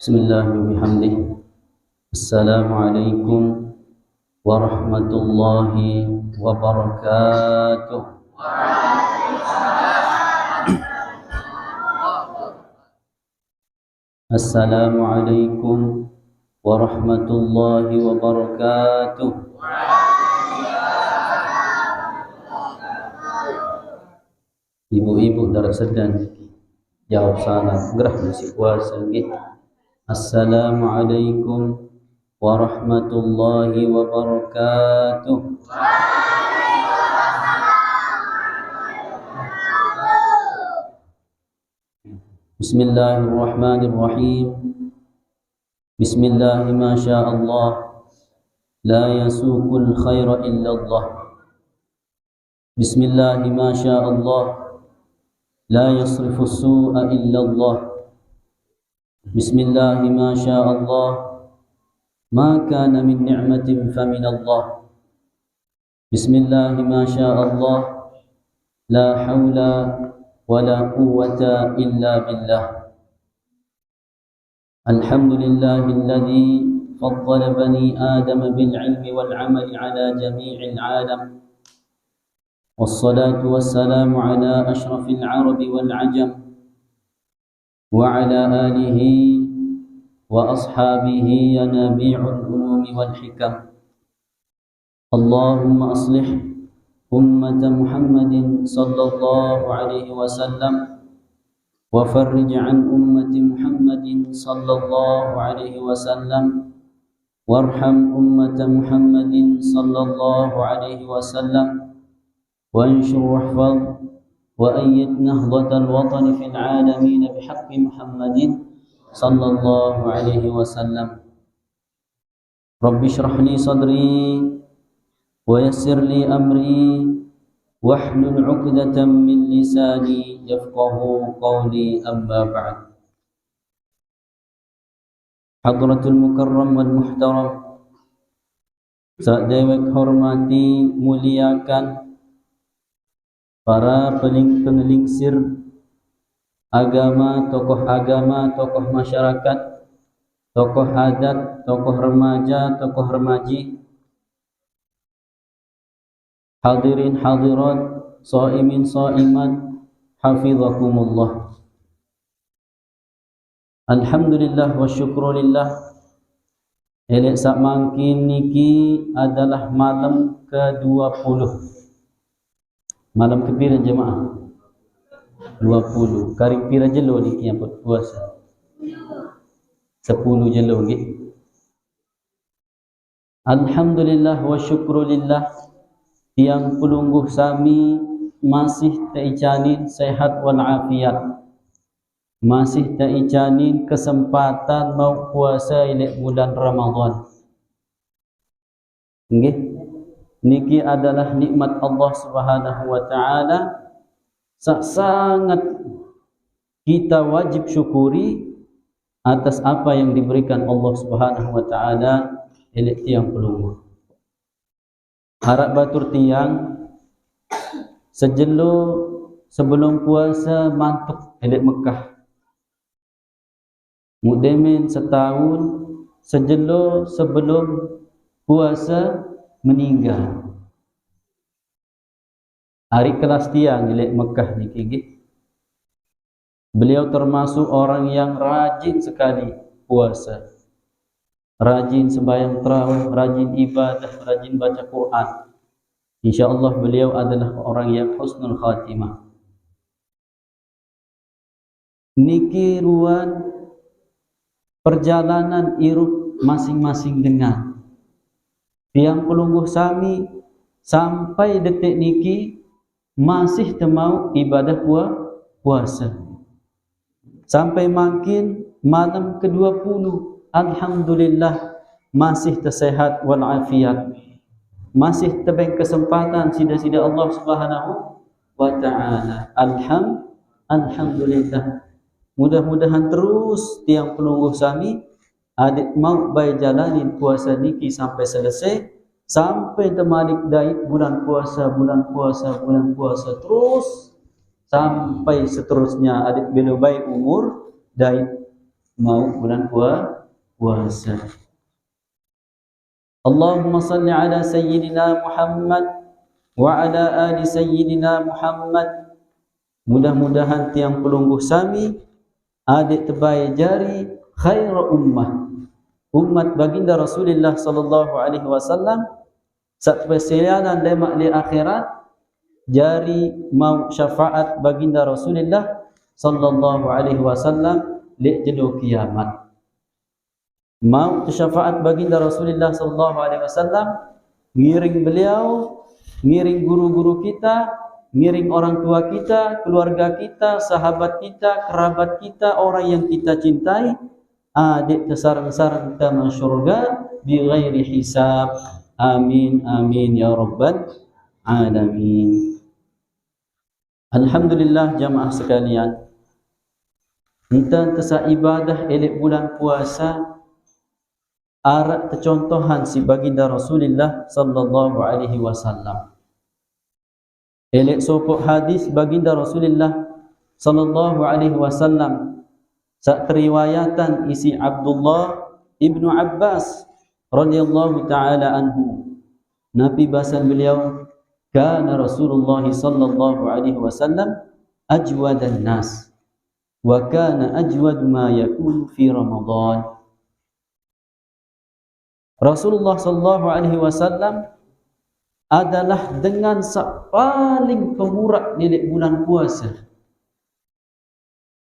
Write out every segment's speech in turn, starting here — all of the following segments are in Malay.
Bismillahirrahmanirrahim. Assalamualaikum warahmatullahi wabarakatuh. Assalamualaikum warahmatullahi wabarakatuh. Ibu-ibu darah sedang jawab salam gerah masih puasa nggih. Assalamualaikum warahmatullahi wabarakatuh. Bismillahirrahmanirrahim. Bismillahi ma syaa Allah, la yasuqul khaira illa Allah. Bismillahi ma syaa Allah, la yasrifu su'a illa Allah. Bismillahi ma syaa Allah, ma kana min ni'matin famin Allah. Bismillahi ma syaa Allah, la hawla wa la quwwata illa billah. Alhamdulillahilladzi faddala bani Adam bil ilmi wal amali ala jami'il alam. والصلاة والسلام على أشرف العرب والعجم وعلى آله وأصحابه ينابيع العلوم والحكم. اللهم أصلح أمة محمد صلى الله عليه وسلم وفرج عن أمة محمد صلى الله عليه وسلم وارحم أمة محمد صلى الله عليه وسلم وانشر واحفظ وأيد نهضة الوطن في العالمين بحق محمد صلى الله عليه وسلم. رب اشرح لي صدري ويسر لي أمري واحلل عقدة من لساني يفقه قولي. أما بعد. حضرة المكرم والمحترم, sadewek hormati muliakan para penelingsir agama, tokoh masyarakat, tokoh adat, tokoh remaja, tokoh remaji, hadirin hadirat, shaimin shaimat, hafizakumullah. Alhamdulillah wa syukrulillah. Elek sak mangkin niki adalah malam ke-20. Malam kepira jemaah 20. Kari pira jelo niki yang puasa 10 jelo nggih. Alhamdulillah wa syukrulillah, tiang pelungguh sami masih teicanin sehat wal afiat, masih teicanin kesempatan mau puasa ilek bulan Ramadan nggih. Niki adalah nikmat Allah Subhanahu wa taala, sangat kita wajib syukuri atas apa yang diberikan Allah Subhanahu wa taala elek tiang pelungguh. Harap batur tiang sejelo sebelum puasa mantuk elek Mekah. Mudemin setahun sejelo sebelum puasa meninggal. Hari kelas tiang elek Mekah niki nggih. Beliau termasuk orang yang rajin sekali puasa, rajin sembahyang tarawih, rajin ibadah, rajin baca Quran. Insyaallah beliau adalah orang yang husnul khatimah. Niki ruan perjalanan irup masing-masing dengan tiang pelungguh sami sampai detik niki masih temau ibadah puasa. Sampai makin malam ke-20, alhamdulillah masih tersehat wal afiat. Masih tebeng kesempatan sida-sida Allah Subhanahu wa taala. Alhamdulillah. Mudah-mudahan terus tiang pelungguh sami adik mau bay jalanin puasa niki sampai selesai, sampai temalik daik bulan puasa terus sampai seterusnya. Adik bila baik umur daik mau bulan puasa. Allahumma salli ala sayyidina Muhammad wa ala ali sayyidina Muhammad. Mudah-mudahan tiang pelungguh sami adik tebai jari khairu umat baginda Rasulullah sallallahu alaihi wasallam sak persialan lemak di akhirat jari mau syafaat baginda Rasulullah sallallahu alaihi wasallam di jelu kiamat. Mau syafaat baginda Rasulullah sallallahu alaihi wasallam, ngiring beliau, ngiring guru-guru kita, ngiring orang tua kita, keluarga kita, sahabat kita, kerabat kita, orang yang kita cintai, adik kesarang-sarang kita masuk surga bi ghairi hisab. Amin amin ya rabbal alamin. Alhamdulillah jamaah sekalian, kita tesa ibadah elok bulan puasa arak tercontohan si baginda Rasulullah sallallahu alaihi wasallam. Elok sopok hadis baginda Rasulullah sallallahu alaihi wasallam sak riwayatan isi Abdullah ibnu Abbas radhiyallahu taala anhu. Nabi bahasan beliau, kana Rasulullah sallallahu alaihi wasallam ajwadan nas wa kana ajwad ma yakunu fi Ramadan. Rasulullah sallallahu alaihi wasallam adalah dengan paling pemurah di bulan puasa.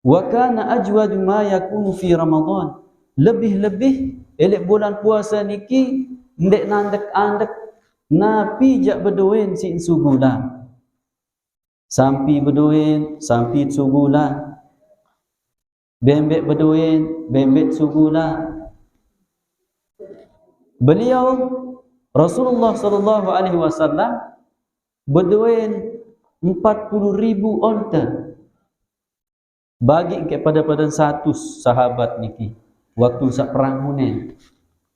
Wa kana ajwad ma yakunu fi Ramadan. Lebih-lebih elok bulan puasa niki ndek nandek-andek napi jak berdoen si subulan. Sampai berdoen, sampai subulan. Bembek berdoen, bembek subulan. Beliau Rasulullah sallallahu alaihi wasallam berdoen 40,000 onta bagi kepada satu sahabat niki waktu sak perang Hunain.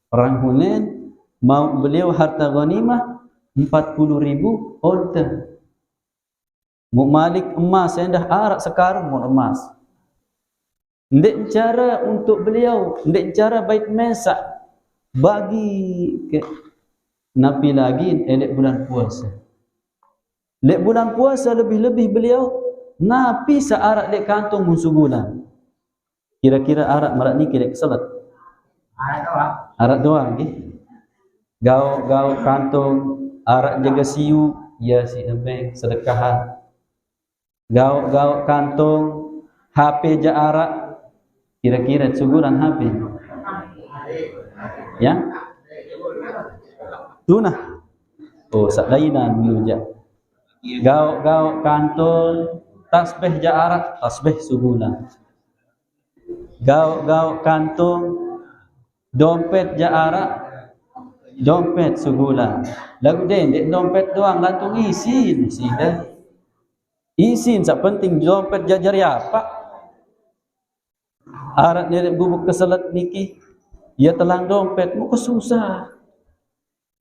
Perang Hunain mau beliau harta ghanimah 40,000 onta. Mu malik emas yang dah arak sekarang mu emas. Ndek cara untuk beliau, ndek cara bait mesak bagi ke napi lagi elok bulan puasa. Lek bulan puasa lebih-lebih beliau napi searak lek kantong musuh bulan. Kira-kira arak marak ni kira keselat. Arak doang nggih. Gau kantong arak jaga siu ya si embeng sedekahan. Gau kantong HP ja arak kira-kira sebulan HP. Ya? Tunah. Oh, sak lainan menuja. Gau kantong tasbih ja arak, tasbih sebulan. Gau kantong dompet ja arak, dompet sebulan. Lagu dek dompet doang lantung isin dah. Isin sak penting dompet jajari apa? Arak ni bubuk keselat niki. Ya telang dompet, muka susah.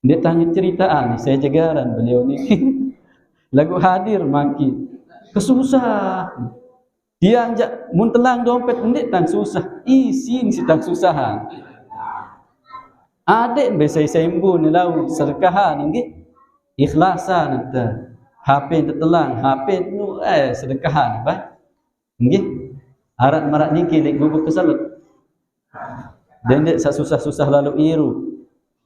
Dia tanya ceritaan, saya jagaran beliau ni. Lagu hadir mangki. Kesusah. Dia anjak mun telang dompet ndik tang susah. Isin si tang susahan. Adik besai sembu ni lau sedekahan nggih. Ikhlasan ente. HP tetelang, HP nu sedekahan bah. Nggih. Arat marak niki lek bubuk kesalut. Dan dek susah-susah lalu iru.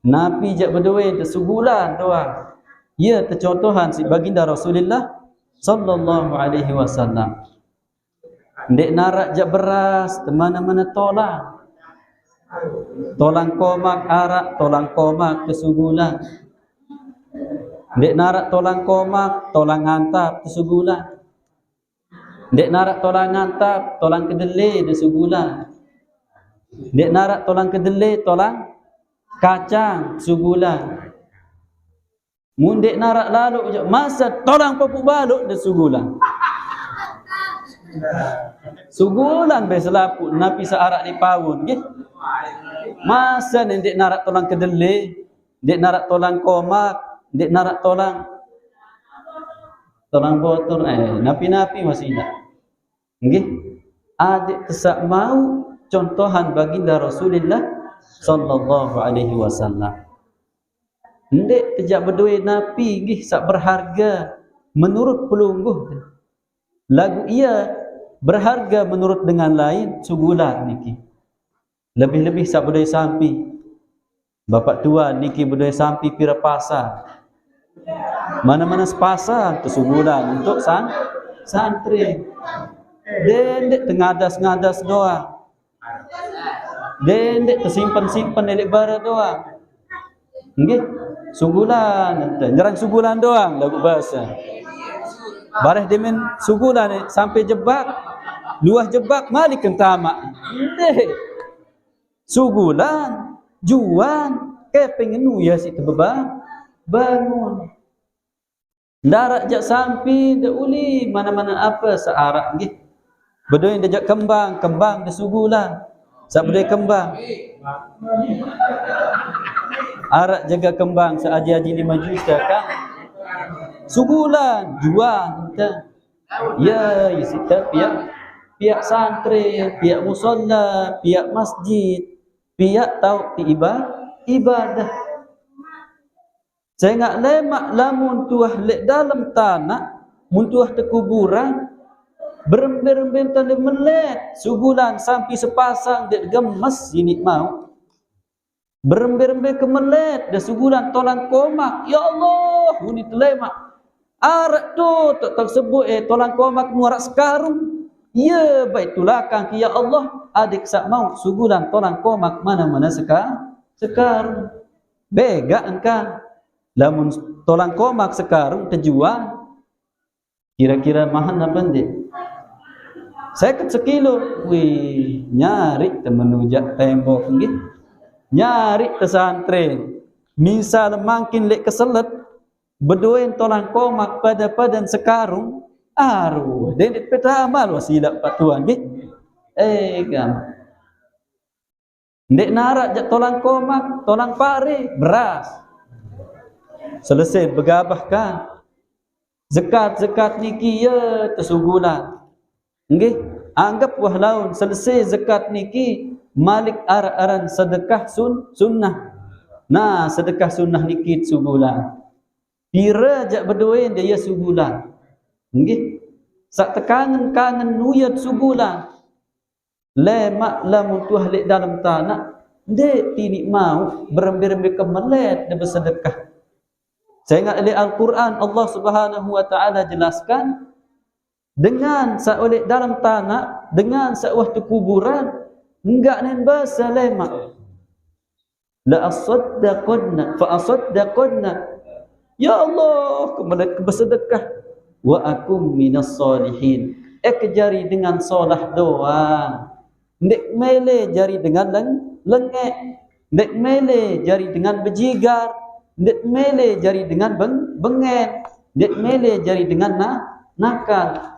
Nabi jak berdoa sebulan doang. Ia tercontohan si baginda Rasulullah sallallahu alaihi wasallam. Dek narak jak beras mana-mana tolang. Tolang komak arak, tolang komak kesubulan. Dek narak tolang komak, tolang ngantap kesubulan. Dek narak tolang ngantap, tolang kedelai kesubulan. Dek narak tolang kedelai, tolang kacang sugulan. Mun dek narak lalu je masa tolang papuk baluk de sugulan. Sugulan be selapu napi searak di pawun nggih. Masa dek narak tolang kedelai, dek narak tolang komak, dek narak tolang botol napi-napi masih nak. Nggih. Adik kesak mau contohan baginda Rasulullah sallallahu alaihi wasallam. Ndek tejak berduit napi gih sak berharga menurut pelungguh. Lagu ia berharga menurut dengan lain sugulan niki. Lebih-lebih sak berduit sampi. Bapak tua niki berduit sampi pira pasar. Mana-mana sepasar tu sugulan untuk santri. Dendek tengadas-ngadas doang. Dendek tersimpan-simpan elek bara doang. Nggih, sugulan, nyerang sugulan doang lagu bahasa. Bareh demen sugulan sampai jebak, luah jebak malik kentama. Nggih. Sugulan, juan, kepeng nu ya si tebeba bangun. Darat jak sampi dak uli mana-mana apa searak nggih. Bedoin dejak kembang, kembang de sugulan. Sak bedoi kembang. Arak jaga kembang seaji-aji 5 juta kan. Sugulan, juang kita. Ya, kita pihak santri, pihak musalla, pihak masjid, pihak tau ibadah. Saya ngak lemak lamun tuah lek dalam tanah, mun tuah terkuburan, berembe-rembe tanda melet, sugulan sampai sepasang dek gemes ini mau. Berembe-rembe ke melet, dah sugulan tolang komak. Ya Allah, ini telemak. Arak tu tak sebut tolang komak muarak sekarung. Ya baik tulakang ya Allah, adik sak mau sugulan tolang komak mana-mana sekarung. Bega engkau. Lamun tolang komak sekarung terjual. Kira-kira mahal apa ndik? Saya ket sekilo, wih, nyari temenujak tembok nggih. Nyari pesantren. Misal makin lek keselet bedoin tolang komak pada padan sekarung, aruh, den pertama lo silap patuan nggih. Gam. Ndek narak jak tolang komak, tolang pare, beras. Selesai begabah kan. Zakat niki ya tersugulan. Nggih, anggap wah laun selesai zakat niki malik aran sedekah sunnah. Nah, sedekah sunnah niki sugulan. Pira jak berdoain dia sugulan. Nggih. Sak tekangen-kangen nuyat sugulan. Lemak lamun tuah lek dalam tanah, ndek tinik mau berembe-rembe kemelet dan bersedekah. Saya ingat oleh Al-Quran Allah Subhanahu wa taala jelaskan dengan seoleh dalam tanah, dengan sewaktu kuburan, enggak nen bahasa lemak. La asaddaqna fa asaddaqna. Ya Allah, kemudian bersedekah wa akum minas solihin. Jari dengan solah doang. Ndek mele jari dengan lengek. Ndek mele jari dengan bejigar. Ndek mele jari dengan bengen. Ndek mele jari dengan nakal.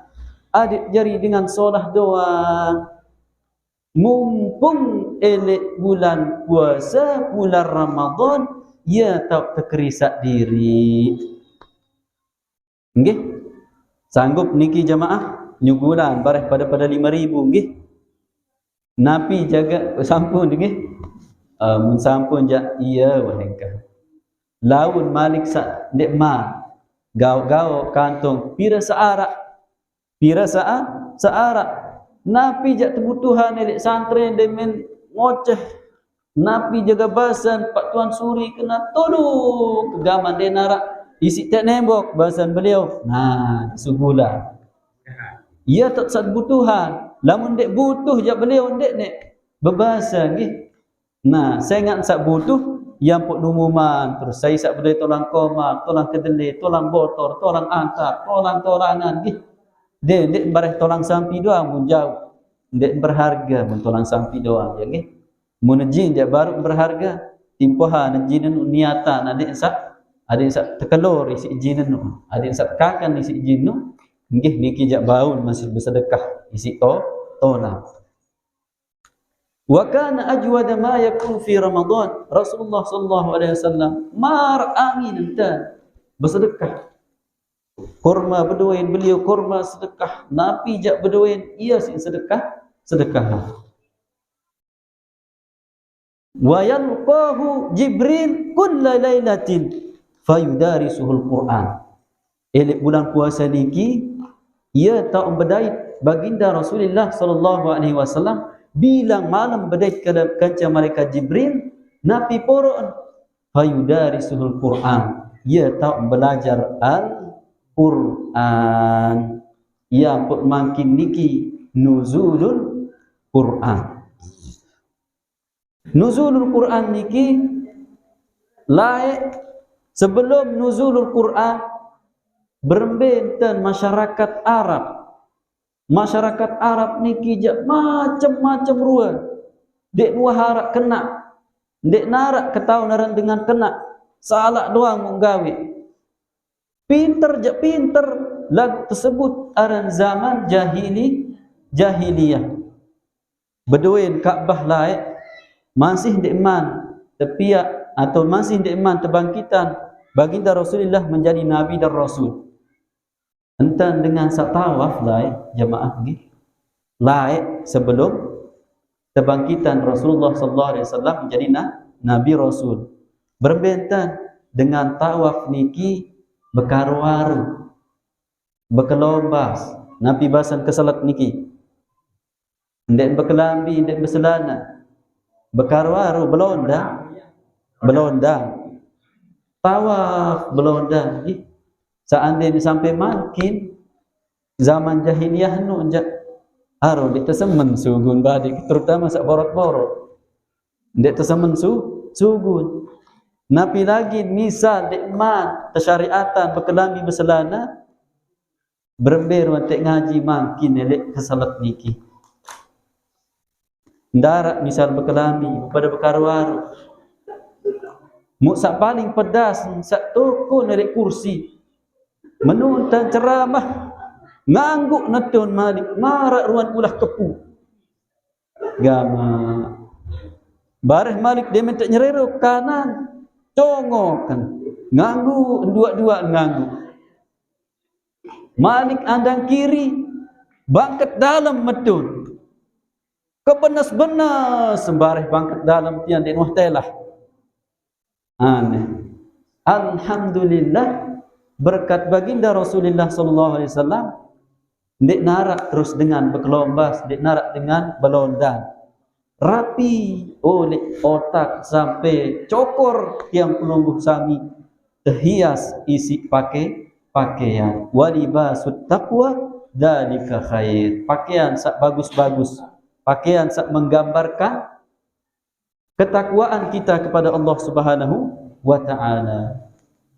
Adik jari dengan solah doang. Mumpung elek bulan puasa, bulan Ramadan, ya tak terkerisak diri. Nggih? Sanggup niki jamaah nyugulan bareh pada 5.000 nggih. Napi jaga sampun nggih. Mun sampun ja iya wahengka. Laun malik sa ndek ma. Gau-gau kantong pira searak. Pira searak. Napi jak kebutuhan elek santren demen ngoceh. Napi jaga basan Pak Tuan Suri kena tolong kegaman denarak isi tak nembok bahasan beliau. Nah, sugulan. Ia tak kebutuhan. Lamun dek butuh jak beliau dek nek berbahasa nggih. Nah, saya ingat sak butuh yang pok numuman terus saya sak berdaya tolong komak, tolong kedelai, tolong botol, tolong angkat, tolong torangan nggih. Dek bareh tolong sampi doang mun jauh. Dek berharga mun tolong sampi doang ya nggih. Mun jin dia baru berharga. Timpohan jin niatan adik sak tekelor isi jin nu. Adik sak kakan isi jin nu. Nggih niki jak baun masih bersedekah isi tolong. Wa kana ajwada ma yakun fi Ramadan. Rasulullah sallallahu alaihi wasallam mar angin enta bersedekah. Kurma berdoain beliau kurma sedekah. Nabi jak berdoain ia sedekah. wa yalqahu Jibril kulla lailatin fayudarisuhul Quran. Elok bulan puasa niki ia tak berdait baginda Rasulullah sallallahu alaihi wasallam bilang malam berdait kanca malaikat Jibril napi poron fayudarisuhul Quran. Ia tak belajar Al-Quran. Ia pun makin niki nuzulul Quran. Nuzulul Quran niki laik sebelum nuzulul Quran berembenten masyarakat Arab. Masyarakat Arab niki je macam-macam ruan. Dek nuah harap kena. Dek narak ketau naran dengan kena. Salah doang menggawe. Pinter je pinter. Lagu tersebut aran zaman jahiliyah. Beduin Kaabah laik masih dikman tepiak atau masih dikman terbangkitan baginda Rasulullah menjadi nabi dan rasul. Entan dengan sak tawaf laik jemaah nggih. Laik sebelum terbangkitan Rasulullah sallallahu alaihi wasallam menjadi nabi rasul. Berbentan dengan tawaf niki bekaru-waru. Bekelombas nabi basan ke salat niki. Ndek bekelambi, ndek berselana. Bekaru-waru belondang. Tawaf belondang. Seandainya sampai makin zaman jahiliyah nu jak aro dik tersemen sugun badik terutama sak borot-borot. Ndek tersemen sugun. Napi lagi misal dik man tersyariatan berkelambi berselana berber wantek ngaji makin elek kesalat niki. Ndarak misal berkelambi pada berkaru-waru. Sak paling pedas sak toko narik kursi menuntan ceramah ngangguk netun Malik marak ruan ulah kepu gama bareh Malik dia minta nyerero kanan congokan nganggu dua-dua nganggu Malik andang kiri bangket dalam metun kebenas-benas sembareh bangket dalam tian den wahtelah aneh. Alhamdulillah berkat baginda Rasulullah sallallahu alaihi wasallam ndik narak terus dengan berkelombas, ndik narak dengan belondang. Rapi oleh otak sampai cokor yang pelungguh sami terhias isi pakaian. Walibasut taqwa dzalika khair. Pakaian sak bagus-bagus. Pakaian sak menggambarkan ketakwaan kita kepada Allah Subhanahu wa taala.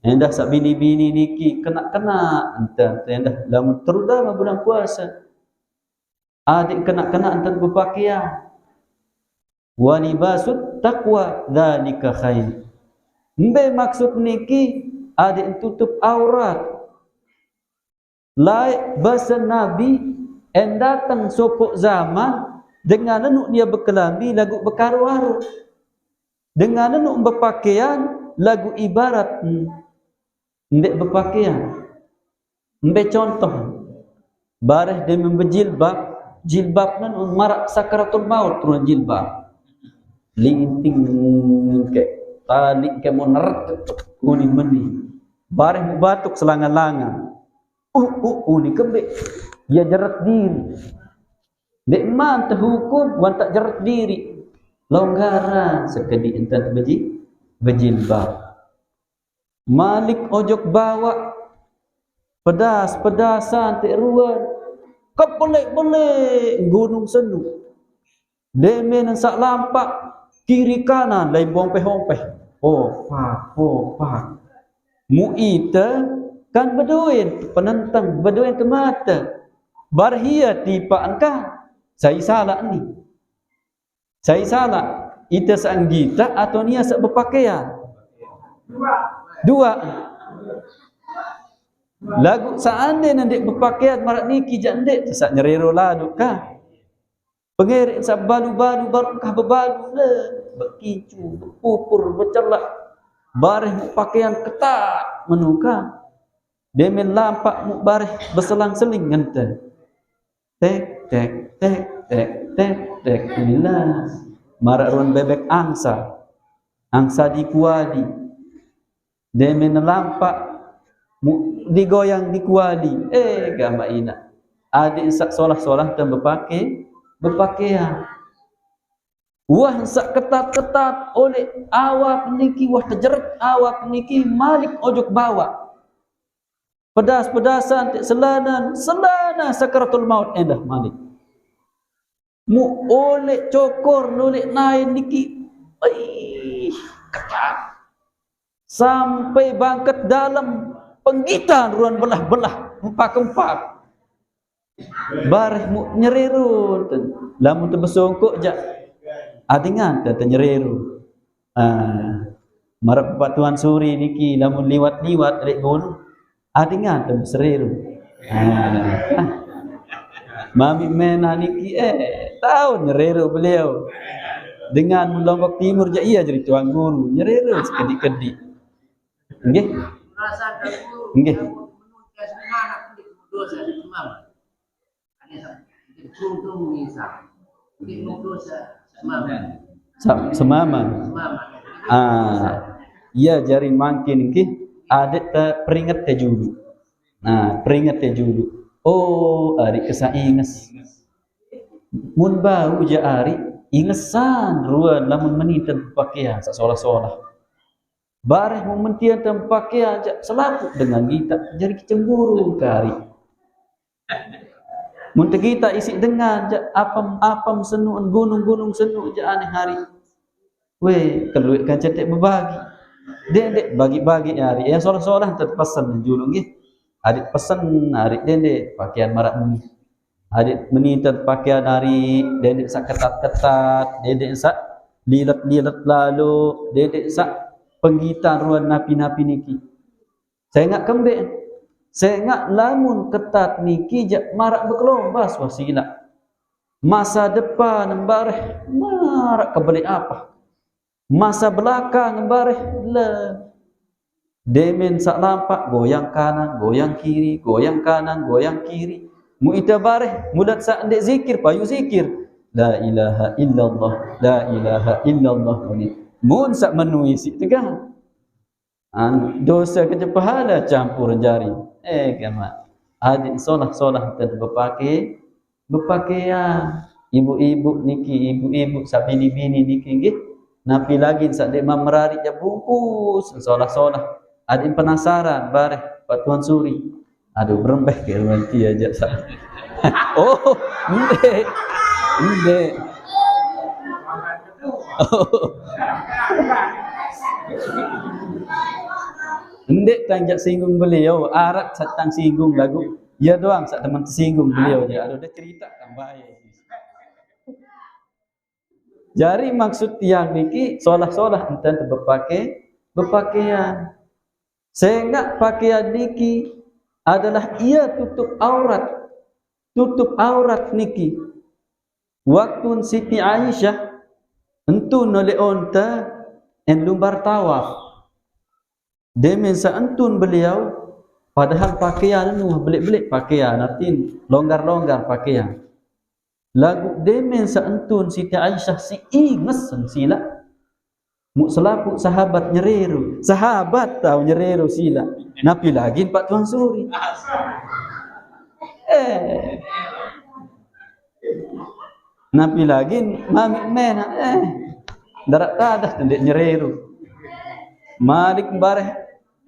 Endah sak bini-bini niki kena-kena entan endah lamun terutama bulan puasa. Adik kena-kena entan berpakaian. Wa libasut taqwa dzalika khair. Mbe maksud niki adik tutup aurat. Laik bahasa Nabi en datang sopok zaman dengan nenuk dia berkelambi lagu berkaru-waru. Dengan nenuk berpakaian lagu ibarat ndek berpakaian. Mbek contoh bareh dia membejilbab, jilbab nan marak sakaratul maut turun jilbab. Linting ke tali ke moneret uni meni. Bareh batuk selangan-langan. Uni kembek dia jerat diri. Dek man terhukum wan tak jerat diri. Longgaran sekedi entan berjilbab. Malik ojok bawa pedas-pedasan tik ruan kepelek-pelek gunung Senu demen sak lampak kiri kanan lain bompeh-bompeh pak muita kan beduin penentang beduin ke mata barhia tipa angka saya salah ni saya salah ita sanggita atau nia sak berpakaian dua lagu seandainya ndik berpakaian marak niki jak ndik sak nyerero ladu kah pengerik sak balu-balu barkah bebalu le berkicu berpupur bercelak bareh pakaian ketat menuka demen lampak mu bareh berselang-seling ngenten tek tek tek tek tek tek inilah marak ruan bebek angsa dikuali demen lampak digoyang dikuali gama ina adik sak solah-solah dan berpakaian wah sak ketat-ketat oleh awak niki wah terjerat awak niki malik ojok bawa pedas-pedasan tik selana sakaratul maut endah malik mu oleh cokor nolek naik niki ketat sampai bangket dalam penggitan ruan belah-belah empak-empak bareh mu nyeriru lamun terbesongkok jak adingan tata nyeriru marap Tuan Suri niki lamun liwat-liwat lek gunung adingan terseriru Mami Mena niki tahu nyeriru beliau dengan Lombok Timur ja iya jadi tuan guru nyeriru sekedik-kedik nggih nggih semama iya jari mangkin nggih adet peringat teh julu peringat teh julu ari kesainges mun bau ja ari ingesan ruan lamun menitan pakaian sak solah-solah bareh mementian dan pakaian selaput dengan kita jadi cemburu kari mun kita isi dengan apam senuan gunung senu aneh hari we keluit kan cetek berbagi dendek bagi-bagi hari solah-solah terpesan julung nggih adik pesan hari dendek pakaian marak muni adik menitan pakaian hari dendek sak ketat-ketat dendek sak lilat-lilat lalu dendek sak penggitan ruan napi-napi niki saya ingat kembek saya ingat lamun ketat niki jak marak berkelombas wasila masa depan embareh marak kebelik apa masa belakang embareh le demen sak lampak goyang kanan goyang kiri goyang kanan goyang kiri mu ita bareh mudat sak ndek zikir payu zikir la ilaha illallah la ilaha illallah mun sak menui si tegang dosa kerja pahala campur jari kama adik solah-solah tad berpakaian ibu-ibu niki ibu-ibu sak bini-bini niki nggih napi lagi sak dek mamrari ja bungkus solah-solah adik penasaran bareh Pak Tuan Suri aduh berembeh ke nanti aja sak oh ndek ndek tanjak singgung beliau arat satang singgung lagu ya doang sak teman tersinggung beliau je aduh dia cerita tambah jari maksud tiang niki solah-solah enten berpakaian sehingga pakaian niki adalah ia tutup aurat niki waktu Siti Aisyah entun oleh onta en lumbar tawaf demen saantun beliau padahal pakaian belik-belik pakaian artin longgar-longgar pakaian lagu demen saantun Siti Aisyah si inges sila mu selaku sahabat nyeriru sahabat tahu nyeriru sila napi lagi Pak Tuan Suri napi lagi Mami Mena darat tadah tendek nyeriru malik bareh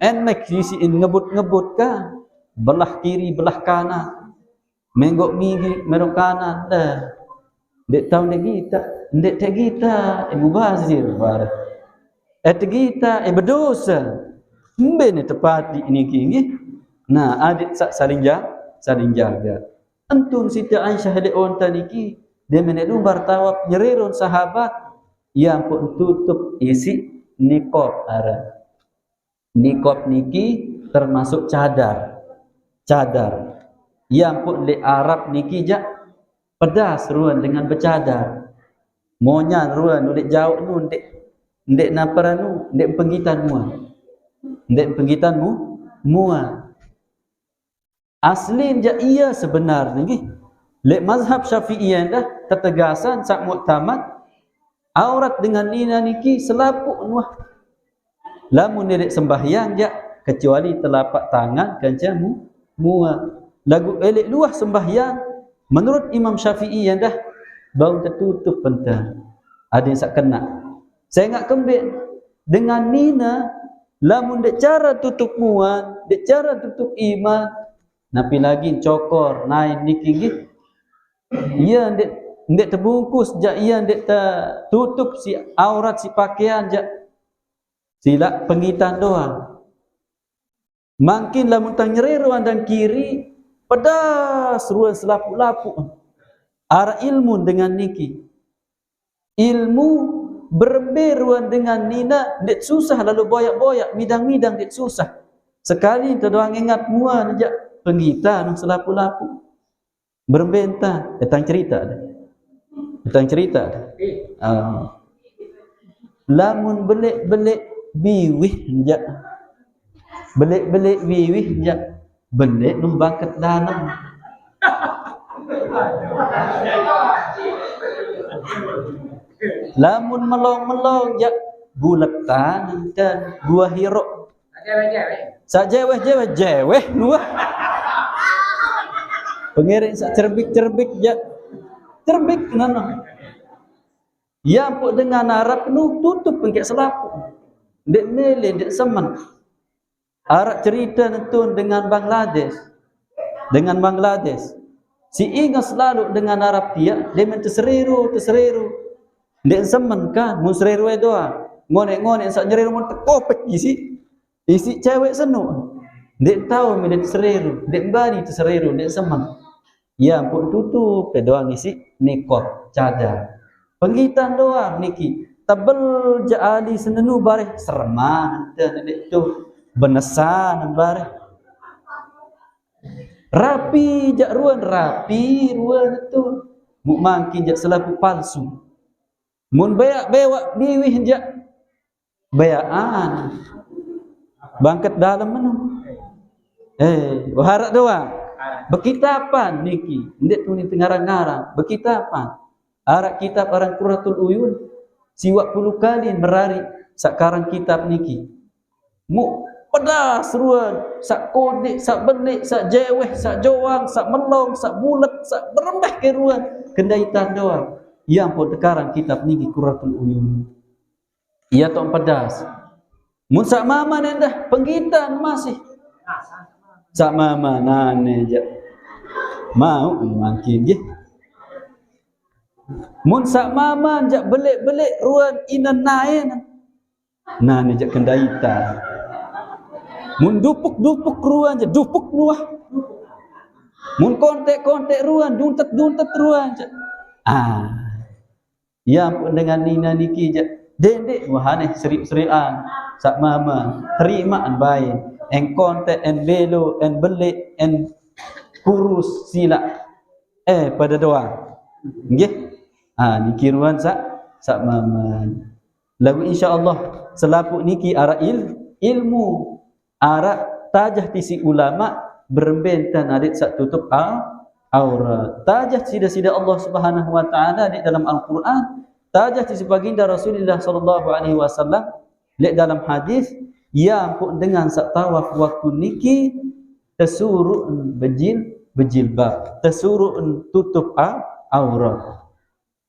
enek sisiin ngebut-ngebut ka belah kiri belah kanan menggok migi merok kanan dah dek tahu dek kita ndek te kita mubazir bareh te kita berdosa mbene tepati niki nggih nah adik saling jaga antun Siti Aisyah le onta niki dia menelumbar tawaf nyerirun sahabat yang pun tutup isi niqab ara niqab niki termasuk cadar yang pun le Arab niki jak pedas ruan dengan bercadar monya ruan ndek jauh nu ndek naparanu ndek penggitanmu mua aslin ja iya sebenarnya nggih lek mazhab Syafi'iyah dah ketegasan sak muktamad aurat dengan nina niki selapuk nuah. Lamun dia sembahyang je kecuali telapak tangan kancamu muat. Lagu elek luah sembahyang menurut Imam Syafi'i yang dah bau tertutup pentang. Ada yang sak kena. Saya ingat kembit dengan nina lamun dek cara tutup muat, dek cara tutup iman, napi lagi cokor naik niki gih. Ia ndek terbungkus jak ia ndek tertutup si aurat si pakaian jak sila pengitan doang. Makin lamun tang nyereruan dan kiri pedas ruan selapuk-lapuk. Ara ilmu dengan niki. Ilmu berberuan dengan nina ndek susah lalu boyak-boyak midang-midang ndek susah. Sekali tu doang ingat muan jak pengitan selapuk-lapuk. Berbentang datang cerita dah. Datang cerita dah. Lamun belik-belik biwih jak. Belik-belik biwih jak. Belik nu bangkat dalam. Lamun melong-melong jak bulatan dan buah hiruk. Sak jeweh nuah. Pengiring sak cerbik-cerbik jak. Cerbik nana. Ya pun dengan Arab nu tutup pengkek selapuk. Dek mele, dek semen. Arab cerita netun dengan Bangladesh. Dengan Bangladesh. Si ingat selalu dengan Arab dia tersereru. Dek semen kan, mun sereru doa. Ngonek-ngonek sak nyereru mun tekopek isi. Isi cewek senu. Dek tahu mi dek sereru, dek bani tersereru, dek semen. Ya pun tutup doang isi nikah cadar. Pengitan doang niki. Tabel jali senenu bareh serman dan dek tu benesan bareh. Rapi jak ruan tu. Muk mangkin jak selaku palsu. Mun bewak biwih jak bayaan. Bangkat dalam menu. Waharak doang. Bekitapan niki. Ndek tu ni tengarang-ngarang. Bekitapan. Arak kitab arang Qurratul Uyun. Siwak 10 kali merari sakarang kitab niki. Mu pedas ruan. Sak kodik, sak belik, sak jeweh, sak joang, sak melong, sak bulet, sak berembeh ke ruan. Kendaitan doang. Yang pun sekarang kitab niki Qurratul Uyun. Ia tak pedas. Mun sak mama nendah penggitan masih. Sak mama nane je. Mau makin je. Mun sak mama jak belik-belik ruan inan naen. Nane je kendaitan. Mun dupuk-dupuk ruan je, dupuk nuah. Mun kontek-kontek ruan, duntet-duntet ruan je. Ya pun dengan nina niki je. Dendek wahane serip-serian sak mama terimaan baik en kontek en belo en belik en kurus sila pada doang nggih niki ruan sak mama lagu insyaallah selapuk niki ara ilmu ara tajah tisi ulama berbentan adik sak tutup aurat tajah sida-sida Allah Subhanahu wa taala di dalam Al-Quran tajah di baginda Rasulullah sallallahu alaihi wasallam lek dalam hadis yang pun dengan sak tawaf waktu niki tersuruh berjilbab tersuruh tutup aurat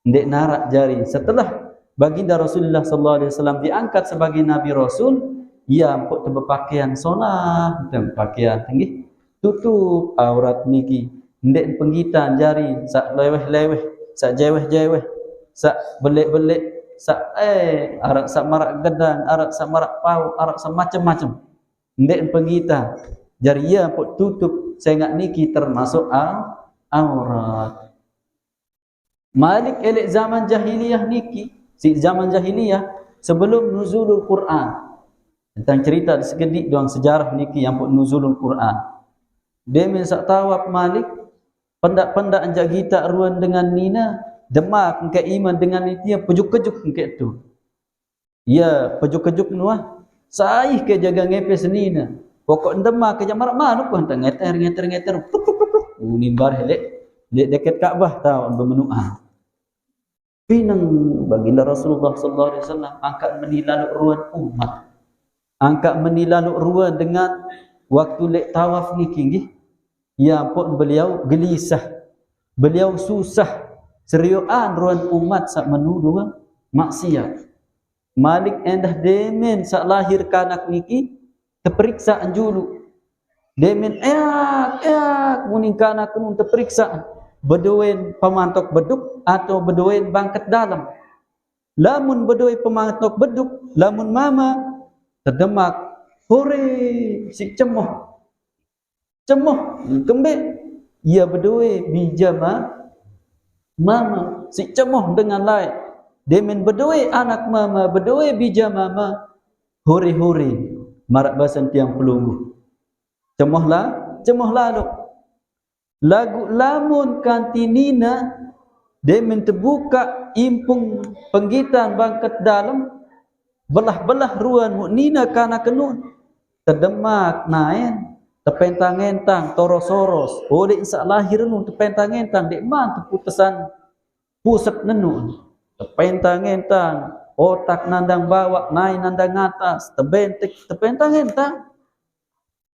ndek narak jari setelah baginda Rasulullah sallallahu alaihi wasallam diangkat sebagai nabi rasul yang pun berpakaian sonah dan pakaian tinggi tutup aurat niki ndek penggitan jari sak leweh-leweh sak jeweh-jeweh sak belik-belik sak arak sak marak gedang arak sak marak pau arak sak macam-macam ndek penggita jari ia pun tutup sengak niki termasuk aurat. Malik elek zaman jahiliyah niki si zaman jahiliyah sebelum nuzulul Quran tentang cerita sekedik doang sejarah niki yang pun nuzulul Quran dia mensak tawab Malik pendak-pendak anjak kita ruan dengan nina demak engke iman dengan itu ya pejuk-kejuk engke tu. Ya pejuk-kejuk nuah. Saih ke jaga ngepe senina. Pokok demak ke jamar manuk pun tang ngeter. Nimbar helek dekat Kaabah tahu bermenuah. Pinang baginda Rasulullah sallallahu alaihi wasallam angkat menilalu ruan umat. Angkat menilalu ruan dengan waktu lek tawaf niki nggih. Ya pun beliau gelisah. Beliau susah seriuan ruan umat sak menuduh maksiat. Malik endah demen sak lahir kanak niki terperiksa anjulu. Demen muning kanak nun terperiksa bedoen pemantok beduk atau bedoen bangket dalam. Lamun bedoen pemantok beduk, lamun mama terdemak hore si cemoh. Cemoh kembe ia bedoe bijama mama si cemoh dengan lain. Demen bedoe anak mama, bedoe bija mama, hore-hore marak basan tiang pelunggu. Cemohlah dok. Lagu lamun kantinina demen terbuka impung penggitan bangkat dalam belah-belah ruan muknina kana kenun terdemak naen terpentang-entang toros-soros oleh sak lahir nun terpentang-entang dek man terputusan pusat nenun terpentang-entang otak nandang bawah naik nandang atas terbentek terpentang-entang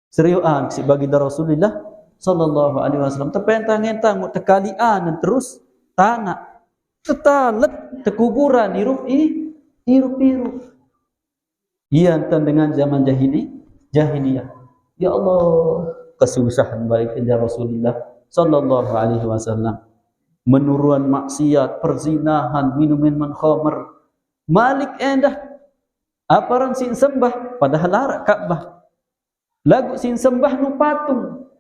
seriuan si baginda Rasulullah sallallahu alaihi wasallam terpentang-entang mut tekalian dan terus tanah tetalet tekuburan hirup-hirup ia antan dengan zaman jahiliyah. Ya Allah, kesusahan baginda Rasulullah sallallahu alaihi wasallam. Menuruan maksiat, perzinahan, minuman khamr. Malik endah aparan sin sembah padahal larak Ka'bah. Lagu sin sembah nu patung.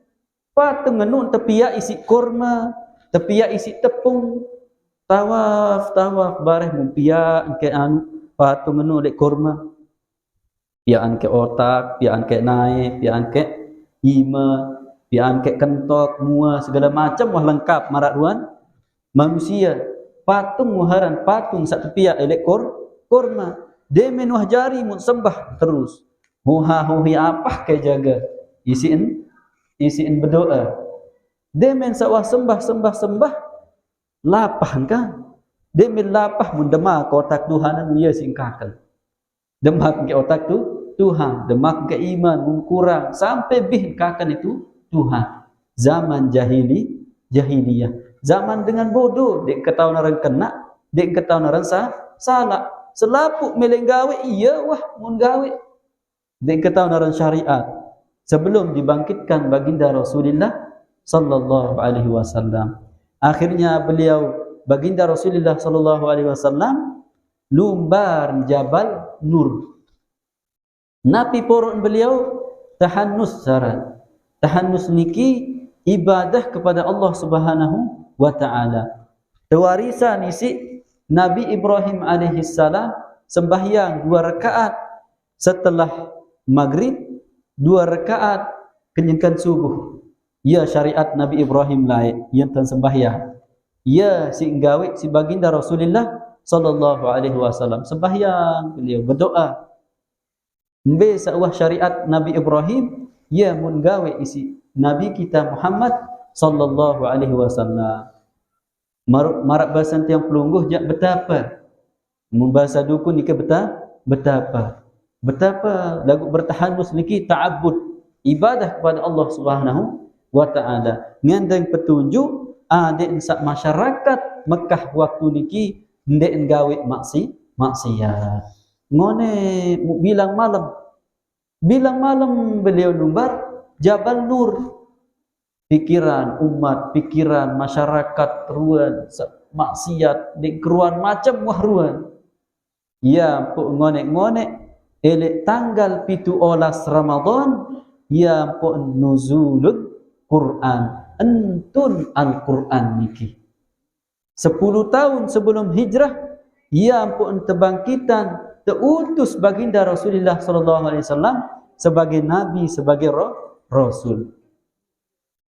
Patung nun tepia isi kurma, tepia isi tepung. Tawaf bareh mumpia ke anu patung nu lek kurma. Piaan ke otak, piaan ke naik, piaan ke ima, piaan ke kentok, mua segala macam wah lengkap marak ruan manusia. Patung muharan patung sak tepia elek kurma. Demen wah jari mun sembah terus. Huhi apa ke jaga. Isiin berdoa. Demen sak wah sembah lapah kan. Demen lapah mun demak otak Tuhanan ia singkakan. Demak ke otak tu Tuhan, demak ke iman mengkurang sampai bihkakan itu Tuhan. Zaman jahiliyah. Zaman dengan bodoh, dek ketahuan orang kena, dek ketahuan orang salah. Selapuk melenggawe iya wah mun gawe. Dek ketahuan orang syariat. Sebelum dibangkitkan baginda Rasulullah sallallahu alaihi wasallam. Akhirnya beliau baginda Rasulullah sallallahu alaihi wasallam lumbar Jabal Nur. Nabi porun beliau tahannus saran. Tahannus niki ibadah kepada Allah Subhanahu wa taala. Warisan isi Nabi Ibrahim alaihi salam sembahyang 2 rakaat setelah maghrib, 2 rakaat kenyangkan subuh. Ya syariat Nabi Ibrahim lain yang tan sembahyang. Ya si gawe si baginda Rasulullah sallallahu alaihi wasallam sembahyang beliau berdoa. Mbe sawah syariat Nabi Ibrahim ya mun gawe isi Nabi kita Muhammad sallallahu alaihi wasallam. Marak bahasan tiang pelungguh jak betapa. Mun bahasa dukun ni ke betapa. Betapa lagu bertahanus niki ta'abbud ibadah kepada Allah Subhanahu wa taala. Ngandeng petunjuk adek sak masyarakat Mekah waktu niki ndek gawe maksiat. Ngone bilang malam beliau lumbar Jabal Nur. Pikiran umat, pikiran masyarakat ruan maksiat di keruan macam wahruan. Ya pu ngone elek tanggal 17 Ramadan ya pu nuzulul Quran. Entun Al-Quran niki. 10 tahun sebelum hijrah ya pu terbangkitan teutus baginda Rasulullah sallallahu alaihi wasallam sebagai nabi, sebagai rasul.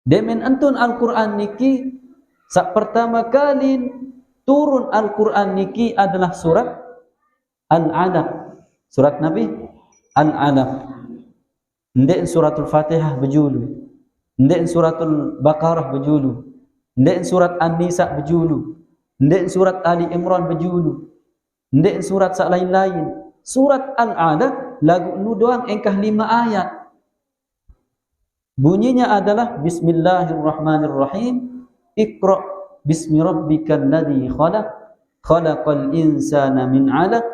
Demen antun Al-Quran niki sak pertama kali turun Al-Quran niki adalah surat Al-Alaq. Surat Nabi Al-Alaq. Ndek suratul Fatihah berjulu. Ndek suratul Baqarah berjulu. Ndek surat An-Nisa berjulu. ndek surat Ali Imran berjulu, ndek surat sak lain-lain. Surat Al-Alaq lagu nu doang engkah 5 ayat. Bunyinya adalah Bismillahirrahmanirrahim. Iqra bismi rabbikal ladzi khalaq, khalaqal insana min 'alaq,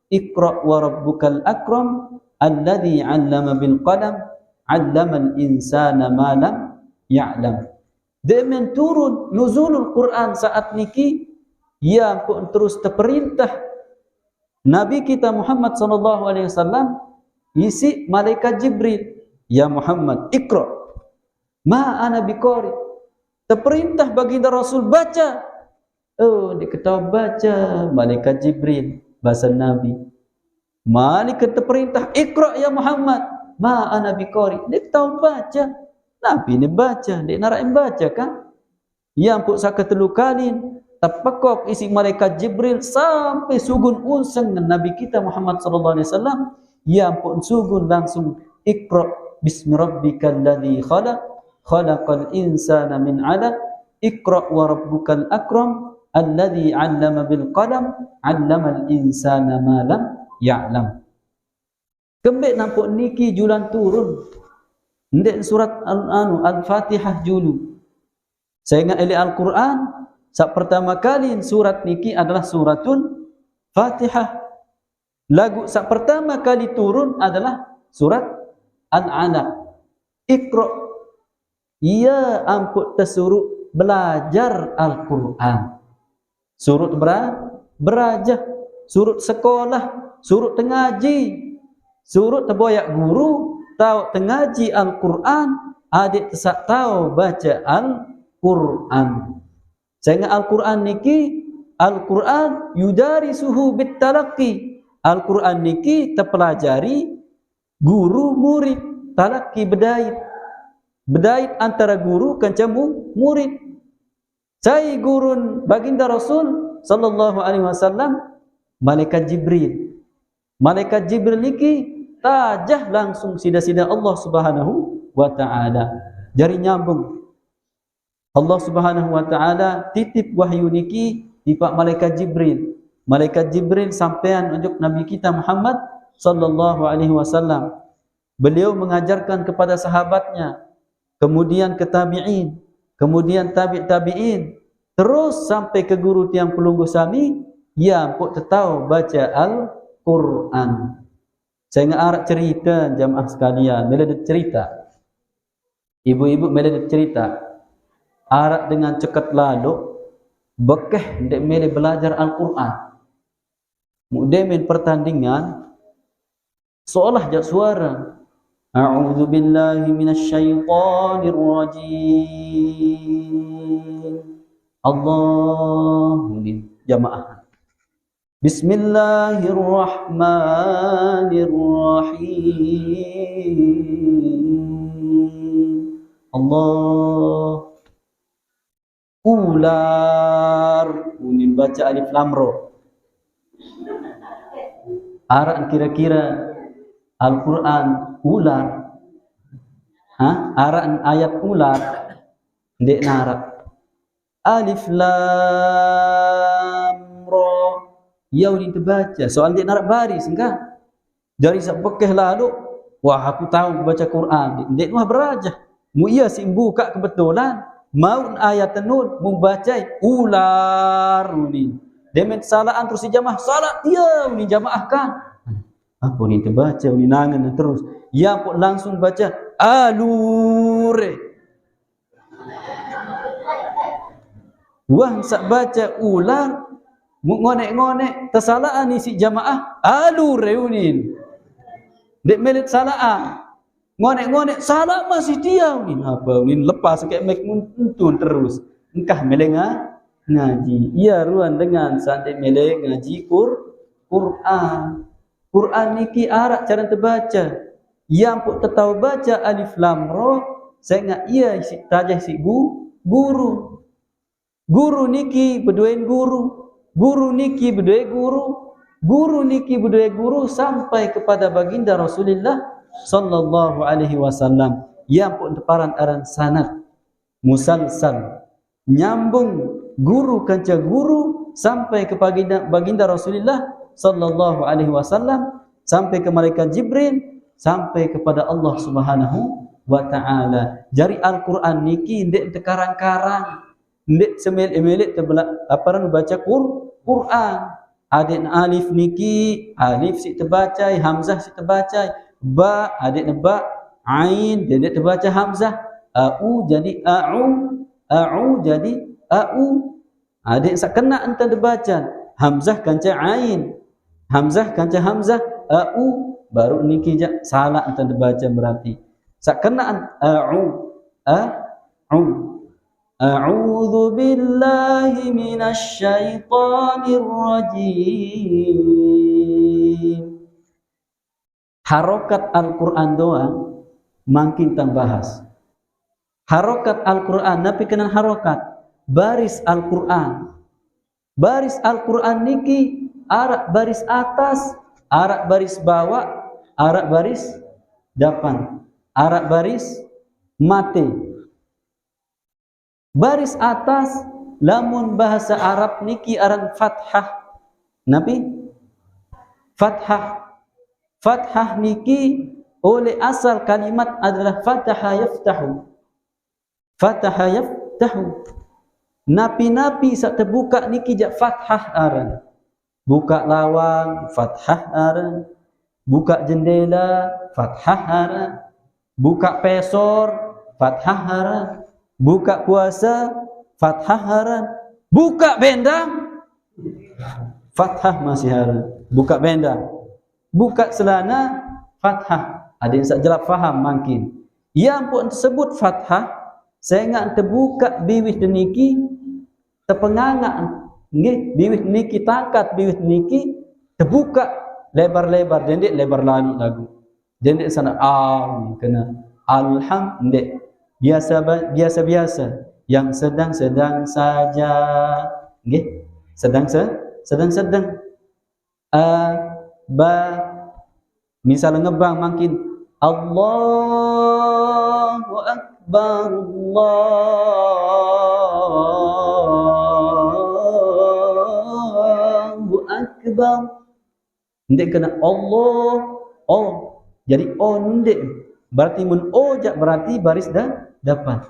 Iqra wa rabbukal akram, alladzi 'allama bil qalam, 'allamal insana ma lam ya'lam. Demen turun nuzulul Quran saat niki yang pun terus terperintah Nabi kita Muhammad sallallahu alaihi wasallam isi malaikat Jibril, ya Muhammad Iqra ma ana biqari, terperintah baginda Rasul baca. Oh, dia ketahui baca malaikat Jibril bahasa Nabi. Malaikat terperintah Iqra ya Muhammad ma ana biqari, dia ketahui baca. Nabi ni baca, dia narak baca kan? Yang pun saka telu kalin tapakok isi malaikat Jibril sampai sugun unseng dengan Nabi kita Muhammad sallallahu alaihi wasallam. Yang pun sugun langsung Iqra bismi rabbikal ladzi khalaq, khalaqal insana min 'alaq, Iqra wa rabbukal akram, alladzi 'allama bil qalam, 'allamal insana ma lam ya'lam. Kembek nampak niki julan turun. Ndek surat Al-Fatihah julu. Saya ingat eli Al-Quran, sak pertama kali surat niki adalah suratul Fatihah. Lagu sak pertama kali turun adalah surat Al-Alaq. Iqra. Ia ampun tersuruh belajar Al-Quran. Surut beraja, surut sekolah, surut tengaji, surut terboyak guru, tahu tengaji Al-Quran, adik tersak tahu baca Al-Quran. Sehingga Al-Quran niki, Al-Quran yudarisuhu bitalaqi. Al-Quran niki terpelajari guru murid, talaqi bedait. Bedait antara guru kanca murid. Saya gurun baginda Rasul sallallahu alaihi wasallam malaikat Jibril. Malaikat Jibril niki tajah langsung sida-sida Allah Subhanahu wa taala. Jari nyambung. Allah Subhanahu wa taala titip wahyu niki di pak malaikat Jibril. Malaikat Jibril sampean untuk Nabi kita Muhammad sallallahu alaihi wasallam. Beliau mengajarkan kepada sahabatnya, kemudian ke tabi'in, kemudian tabi'in, terus sampai ke guru tiang pelungguh sami yang pun tahu baca Al-Quran. Saya ngarap cerita jamaah sekalian, bila dia cerita, ibu-ibu bila dia cerita, arak dengan cekat lalu, bekeh dia mele belajar Al-Quran. Mudah main pertandingan, seolah jak suara. A'udzu billahi minasyaitonir rajim. Allahu jamaah. Bismillahirrahmanirrahim. Allah. Ular. Unin baca alif lam ra. Arak kira-kira Al-Quran ular. Arak ayat ular. Ndek narak. Alif lam ra. Ya ulin terbaca. Soal dia narak baris enggak? Dari sebekeh lalu, wah aku tahu baca Quran. Ndek mah berajah. Mu iya si buka kebetulan mau ayat nun membaca ular ulin. Demen salaan terus dijamaah salat dia ulin jamaahkan. Apa ni terbaca ulin nangan terus. Ya pun langsung baca alure. Wah sak baca ular ngonek-ngonek tersalaan isi jamaah alure ulin. Dek melit salaan. Ngonek-ngonek salah masih dia ulin. Apa ulin lepas kayak mek muntun terus. Engkah melenga ngaji. Ia ruan dengan santai meleng ngaji Quran. Quran niki arak cara terbaca. Yang pun tertahu baca alif lam ra, saya ingat ia isi tajah si guru. Guru niki berduain guru. Guru niki berdua guru. Guru niki berdua guru sampai kepada baginda Rasulullah sallallahu alaihi wasallam. Yang pun terparan aran sanad musalsal. Nyambung guru kanca guru sampai ke baginda Rasulullah sallallahu alaihi wasallam, sampai ke malaikat Jibril, sampai kepada Allah Subhanahu wa taala. Jari Al-Quran niki ndek tekarang-karang, ndek semel-emelet aparan baca Quran. Adik alif niki, alif si terbacai, hamzah si terbacai, ba adik ba, ain dia terbaca hamzah, au jadi au jadi au. Adik sak kena enta terbaca hamzah kanca ain, hamzah kanca hamzah, au baru niki jak salah enta terbaca berarti. Sak kena au. A'udzu billahi minasy syaithanir rajim. Harokat Al-Quran doang makin tambahas. Harokat Al-Quran, tapi kena harokat baris Al-Quran. Baris Al-Quran niki arak baris atas, arak baris bawah, arak baris depan, arak baris mate. Baris atas lamun bahasa Arab niki aran fathah. Nabi fathah. Fathah niki oleh asal kalimat adalah fataha yaftahu. Fataha yaftahu. Napi-napi sak terbuka niki jak fathah aran. Buka lawang fathah aran. Buka jendela fathah aran. Buka pesor fathah aran. Buka puasa fathah haram. Buka bendang fathah masih haram. Buka bendang, buka selana fathah. Ada yang tak jelas faham mungkin. Yang pun tersebut fathah, saya ingat terbuka biwih niki terpengangak nggih, biwih niki takat, biwih niki terbuka lebar-lebar, dendek lebar lali lagu. Dendek sana kena alhamdulillah. Biasa-biasa yang sedang-sedang saja, nggih, sedang-sedang. Misal ngebang makin Allahu Akbar, Allahu Akbar. Ndek kena Allah, jadi ndek. Berarti mun ojak berarti baris depan.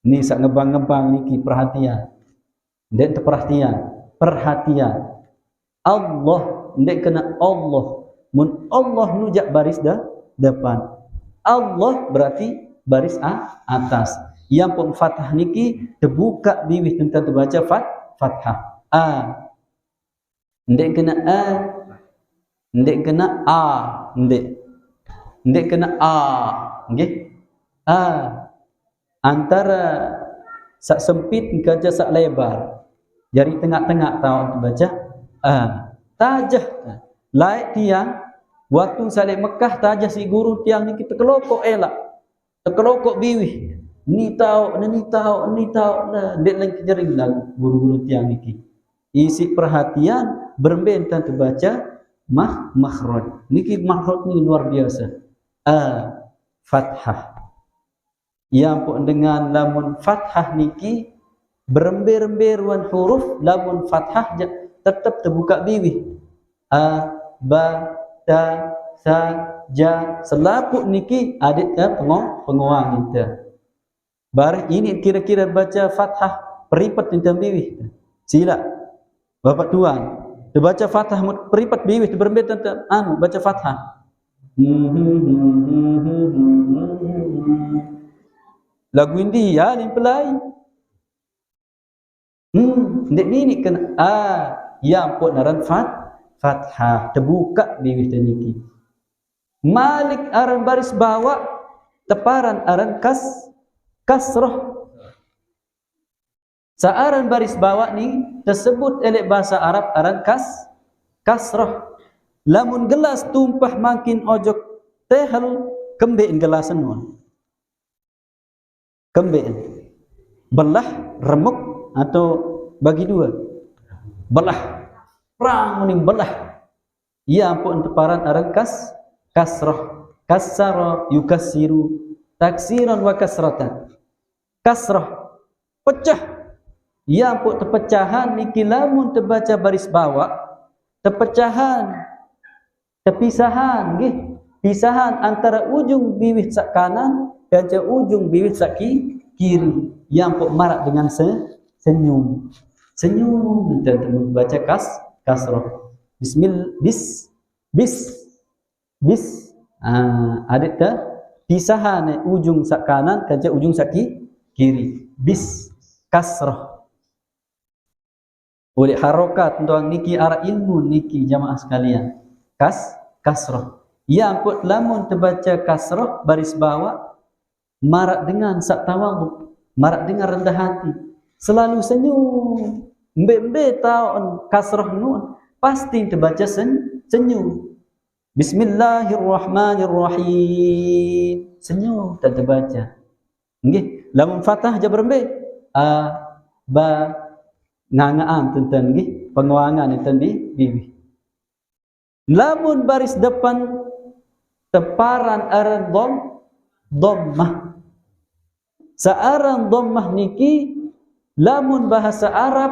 Ni sak ngebang-ngebang niki perhatian. Ndek perhatian. Allah ndek kena Allah. Mun Allah nujak baris depan. Allah berarti baris atas. Yang pun fathah niki terbuka biwih tentang terbaca fathah. Ndek kena ndek kena ndek kena nggih. Antara sak sempit kaca sak lebar. Jari tengah-tengah tahu baca tajah. Laik tiang waktu saleh Mekah tajah si guru tiang ni kita kelokok elak. Terkelokok biwih. Ni tahu dek lagi jering lagu guru-guru tiang niki. Isi perhatian berbentan terbaca makhraj. Niki makhraj ni luar biasa. Fathah. Yang pun dengan lamun fathah niki berember-emberuan huruf, lamun fathah tetap terbuka biwih. Ba, ta, sa, ja. Selaput niki adik penguang kita. Bar ini kira-kira baca fathah peripat tentang biwih. Sila Bapak Tuan, terbaca fathah peripat biwih berember tentang baca fathah. Lagu India ni pelai. Ndek ni kena yang pun aran fathah terbuka biwih niki. Malik aran baris bawah, teparan aran kasrah. Saaran baris bawah ni tersebut elek bahasa Arab aran kasrah. Lamun gelas tumpah makin ojok tehel kembein gelasan mon. Kembein. Belah remuk atau bagi dua. Belah. Perang muning belah. Ya ampun teparan aran kasrah. Kasara yukassiru taksiran wa kasratan. Kasrah pecah. yang pun terpecahan niki lamun terbaca baris bawah, terpecahan, terpisahan nggih, pisahan antara ujung bibir sak kanan dan ujung bibir sak kiri yang pun marak dengan senyum. Senyum dan membaca kasrah. Bis. Ada tak pisahan ujung sak kanan dan ujung sak kiri. Bis kasrah. Oleh harokat tuan niki arah ilmu niki jamaah sekalian. Kasrah. Ya ampun lamun terbaca kasrah baris bawah marak dengan sak tawadhu, marak dengan rendah hati, selalu senyum. Mbe tahu kasrah nun pasti terbaca senyum. Bismillahirrahmanirrahim. Senyum tak terbaca. Nggih, lamun fathah je berembe ba ngangaan tenten nggih, penguangan tenten bibi. Lamun baris depan teparan aran dhammah. Searan dhammah niki lamun bahasa Arab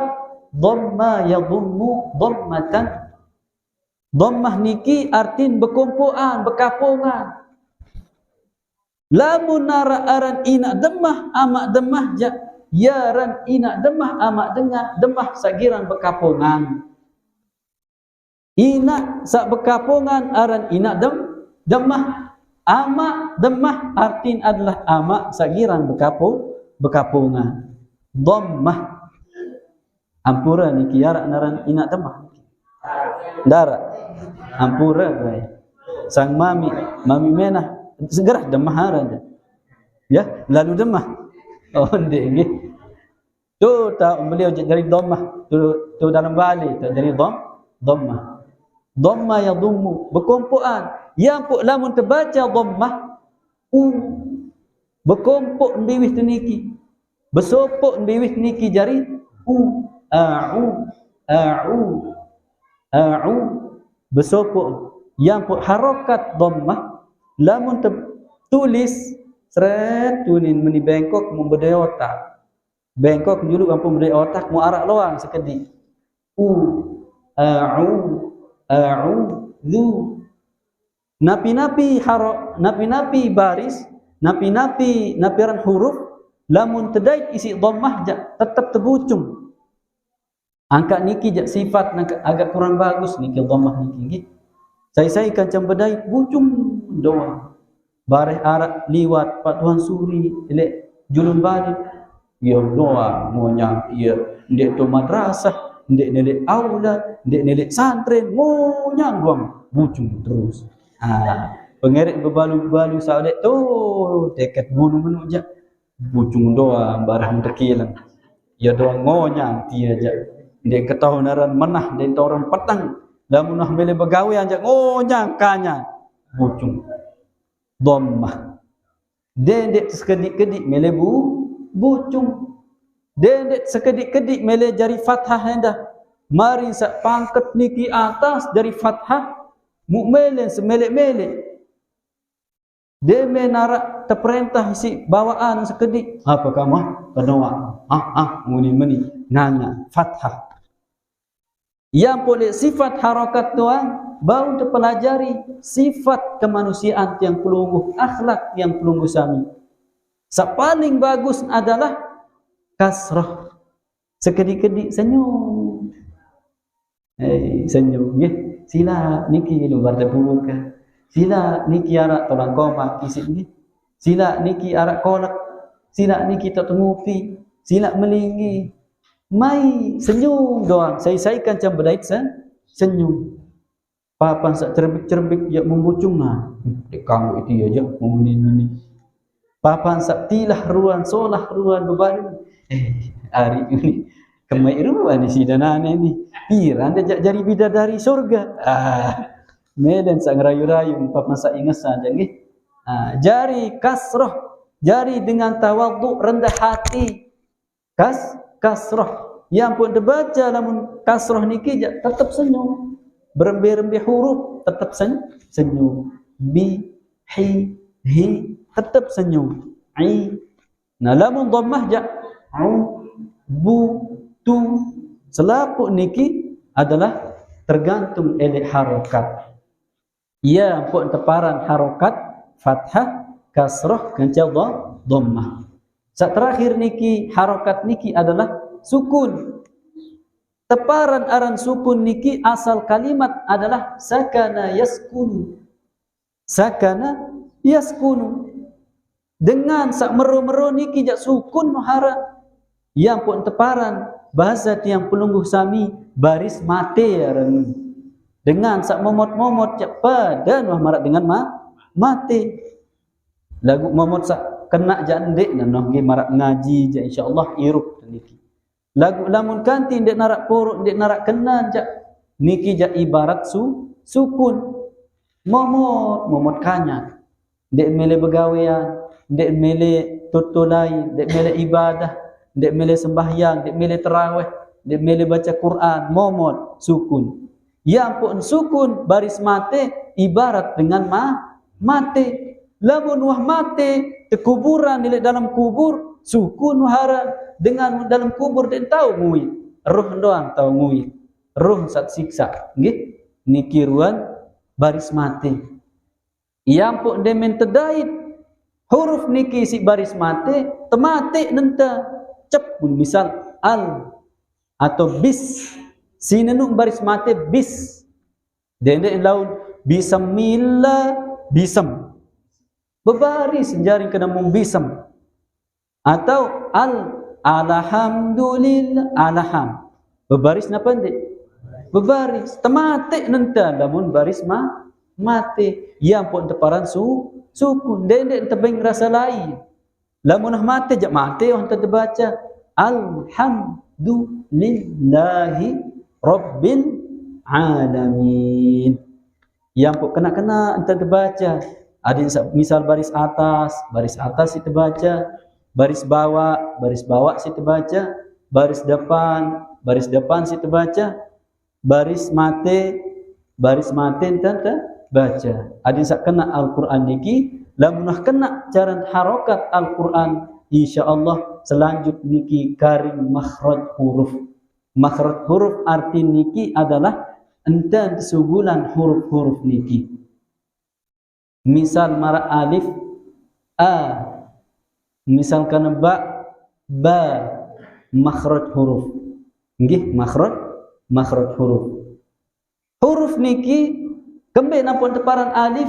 dhamma yadhummu dhammatan. Dhammah niki artin berkumpulan, berkapungan. Lamun nara aran ina dhammah amak dhammah ya ran ina dhammah amak dhammah sagiran berkapungan. Ina sak berkapungan aran ina dhammah amak dhammah artin adalah amak sagiran berkapungan. Dhammah ampura niki ya naran ina dhammah. Dara ampura baik. Sang mami menah segera dhammah aran. Ya, lalu dhammah. Oh ndek nggih. Tu tak beliau dari dhammah, tu dalam Bali tu dari dhammah. Dhamma yadhummu berkumpulan. Yang pun lamun terbaca dhammah berkumpul biwih niki. Bersopok biwih niki jari a'u bersopok. Yang pun harokat dhammah lamun tertulis seret tunin meni bengkok memberdaya otak. Bengkok dulu ampun berdaya otak mu arak loang sekedik. A'udzu. Napi-napi baris, napi ran huruf lamun terdait isi dhammah tetap terbucung. Angkat niki sifat agak kurang bagus niki dhammah niki. Saya kancam berdait bucung doang. Bareh arak liwat patuhan suri elek julun balik. Ya doang monya ya ndek tu madrasah, ndek nelik aula, ndek nelik santren, monya doang bucung terus. Pengeret berbalu-balu saudek tu dekat gunung menujak bucung doang barang terkilang. Ya doang ngonya ti aja. Ndek ketahunaran menah den orang petang lamun nah mele begawe anjak ngonya kanya bucung. Dhammah. Dendek sekedik-kedik mele bucung. Dendek sekedik-kedik mele jari fathah hendah. Mari sak pangkat niki atas dari fathah mukmelen semelek-melek. Deme narak terperintah isi bawaan sekedik. Apa kamu? Penawak. Muni nganga fathah. Yang boleh sifat harakat tuan baru terpelajari sifat kemanusiaan yang pelungguh, akhlak yang pelungguh sami. Paling bagus adalah kasrah. Sekedik-kedik senyum. Senyum ya. Sila niki luar terbuka. Sila niki arak tolong komak isi ni. Sila niki arak kolak. Sila niki tak tengupi. Sila melinggi. Mai senyum doang. Saya kancam berdait senyum. Papan sak cerbik-cerbik ya membucungan. Dek kamu itu aja memuni. Papan sak tilah ruan solah ruan bebalu. Hari ini kemai ruan di sidanane ni. Piran dia jari bidadari surga. Medan sak ngerayu-rayu papan sak ingesan nggih. Jari kasrah, jari dengan tawadhu rendah hati. Kasrah. Yang pun dibaca lamun kasrah niki tetap senyum. Berembe-rembe huruf tetap senyum. Bi, hi, tetap senyum. Ai. Nah lamun dhammah u, bu, tu. Selaput niki adalah tergantung oleh harokat. Ia pun teparan harokat fathah, kasrah, kencang dhammah. Saat terakhir niki harokat niki adalah sukun. Teparan aran sukun niki asal kalimat adalah sakana yaskunu. Sakana yaskunu. Dengan sak meru-meru niki jak sukun muhara. Yang pun teparan bahasa tiang pelungguh sami baris mate aran. Dengan sak momot-momot jak pada noh marak dengan mate. Lagu momot sak kena jak ndek noh ngi marak ngaji jak insyaallah irup niki. Lagu lamun kanti ndek narak porok ndek narak kenan jak niki jak ibarat sukun. Momot kanyat. Ndek mele begawean, ndek mele tutulai, ndek mele ibadah, ndek mele sembahyang, ndek mele tarawih, ndek mele baca Quran, momot sukun. Yang pun sukun baris mate ibarat dengan mate. Lamun wah mate kuburan di dalam kubur sukun wahara. Dengan dalam kubur dia tahu ngui, roh doang tahu ngui, roh sat siksa, nggih niki ruan baris mate. Yang pun demen terdait huruf niki si baris mate temate nenta cep pun misal al atau bis sinenuk baris mate bis dendek laun bismillah bisam bebaris jaring kena mung bisam atau alhamdulillah alham bebaris napa ndek bebaris temate nenta lamun baris mate yang pun teparan sukun dendek tebeng rasa lain lamun mate jak mate orang terbaca alhamdulillahi rabbil alamin yang pun kena enta terbaca ada misal baris atas itu baca baris bawah situ baca, baris depan situ baca, baris mate tanda baca. Adin sak kena Al-Quran niki, lamun kena cara harokat Al-Quran, insyaallah selanjut niki karing makhraj huruf. Makhraj huruf arti niki adalah enten sugulan huruf-huruf niki. Misal mara alif a, misalkan ba makhraj huruf nggih makhraj huruf niki kembe napun teparan alif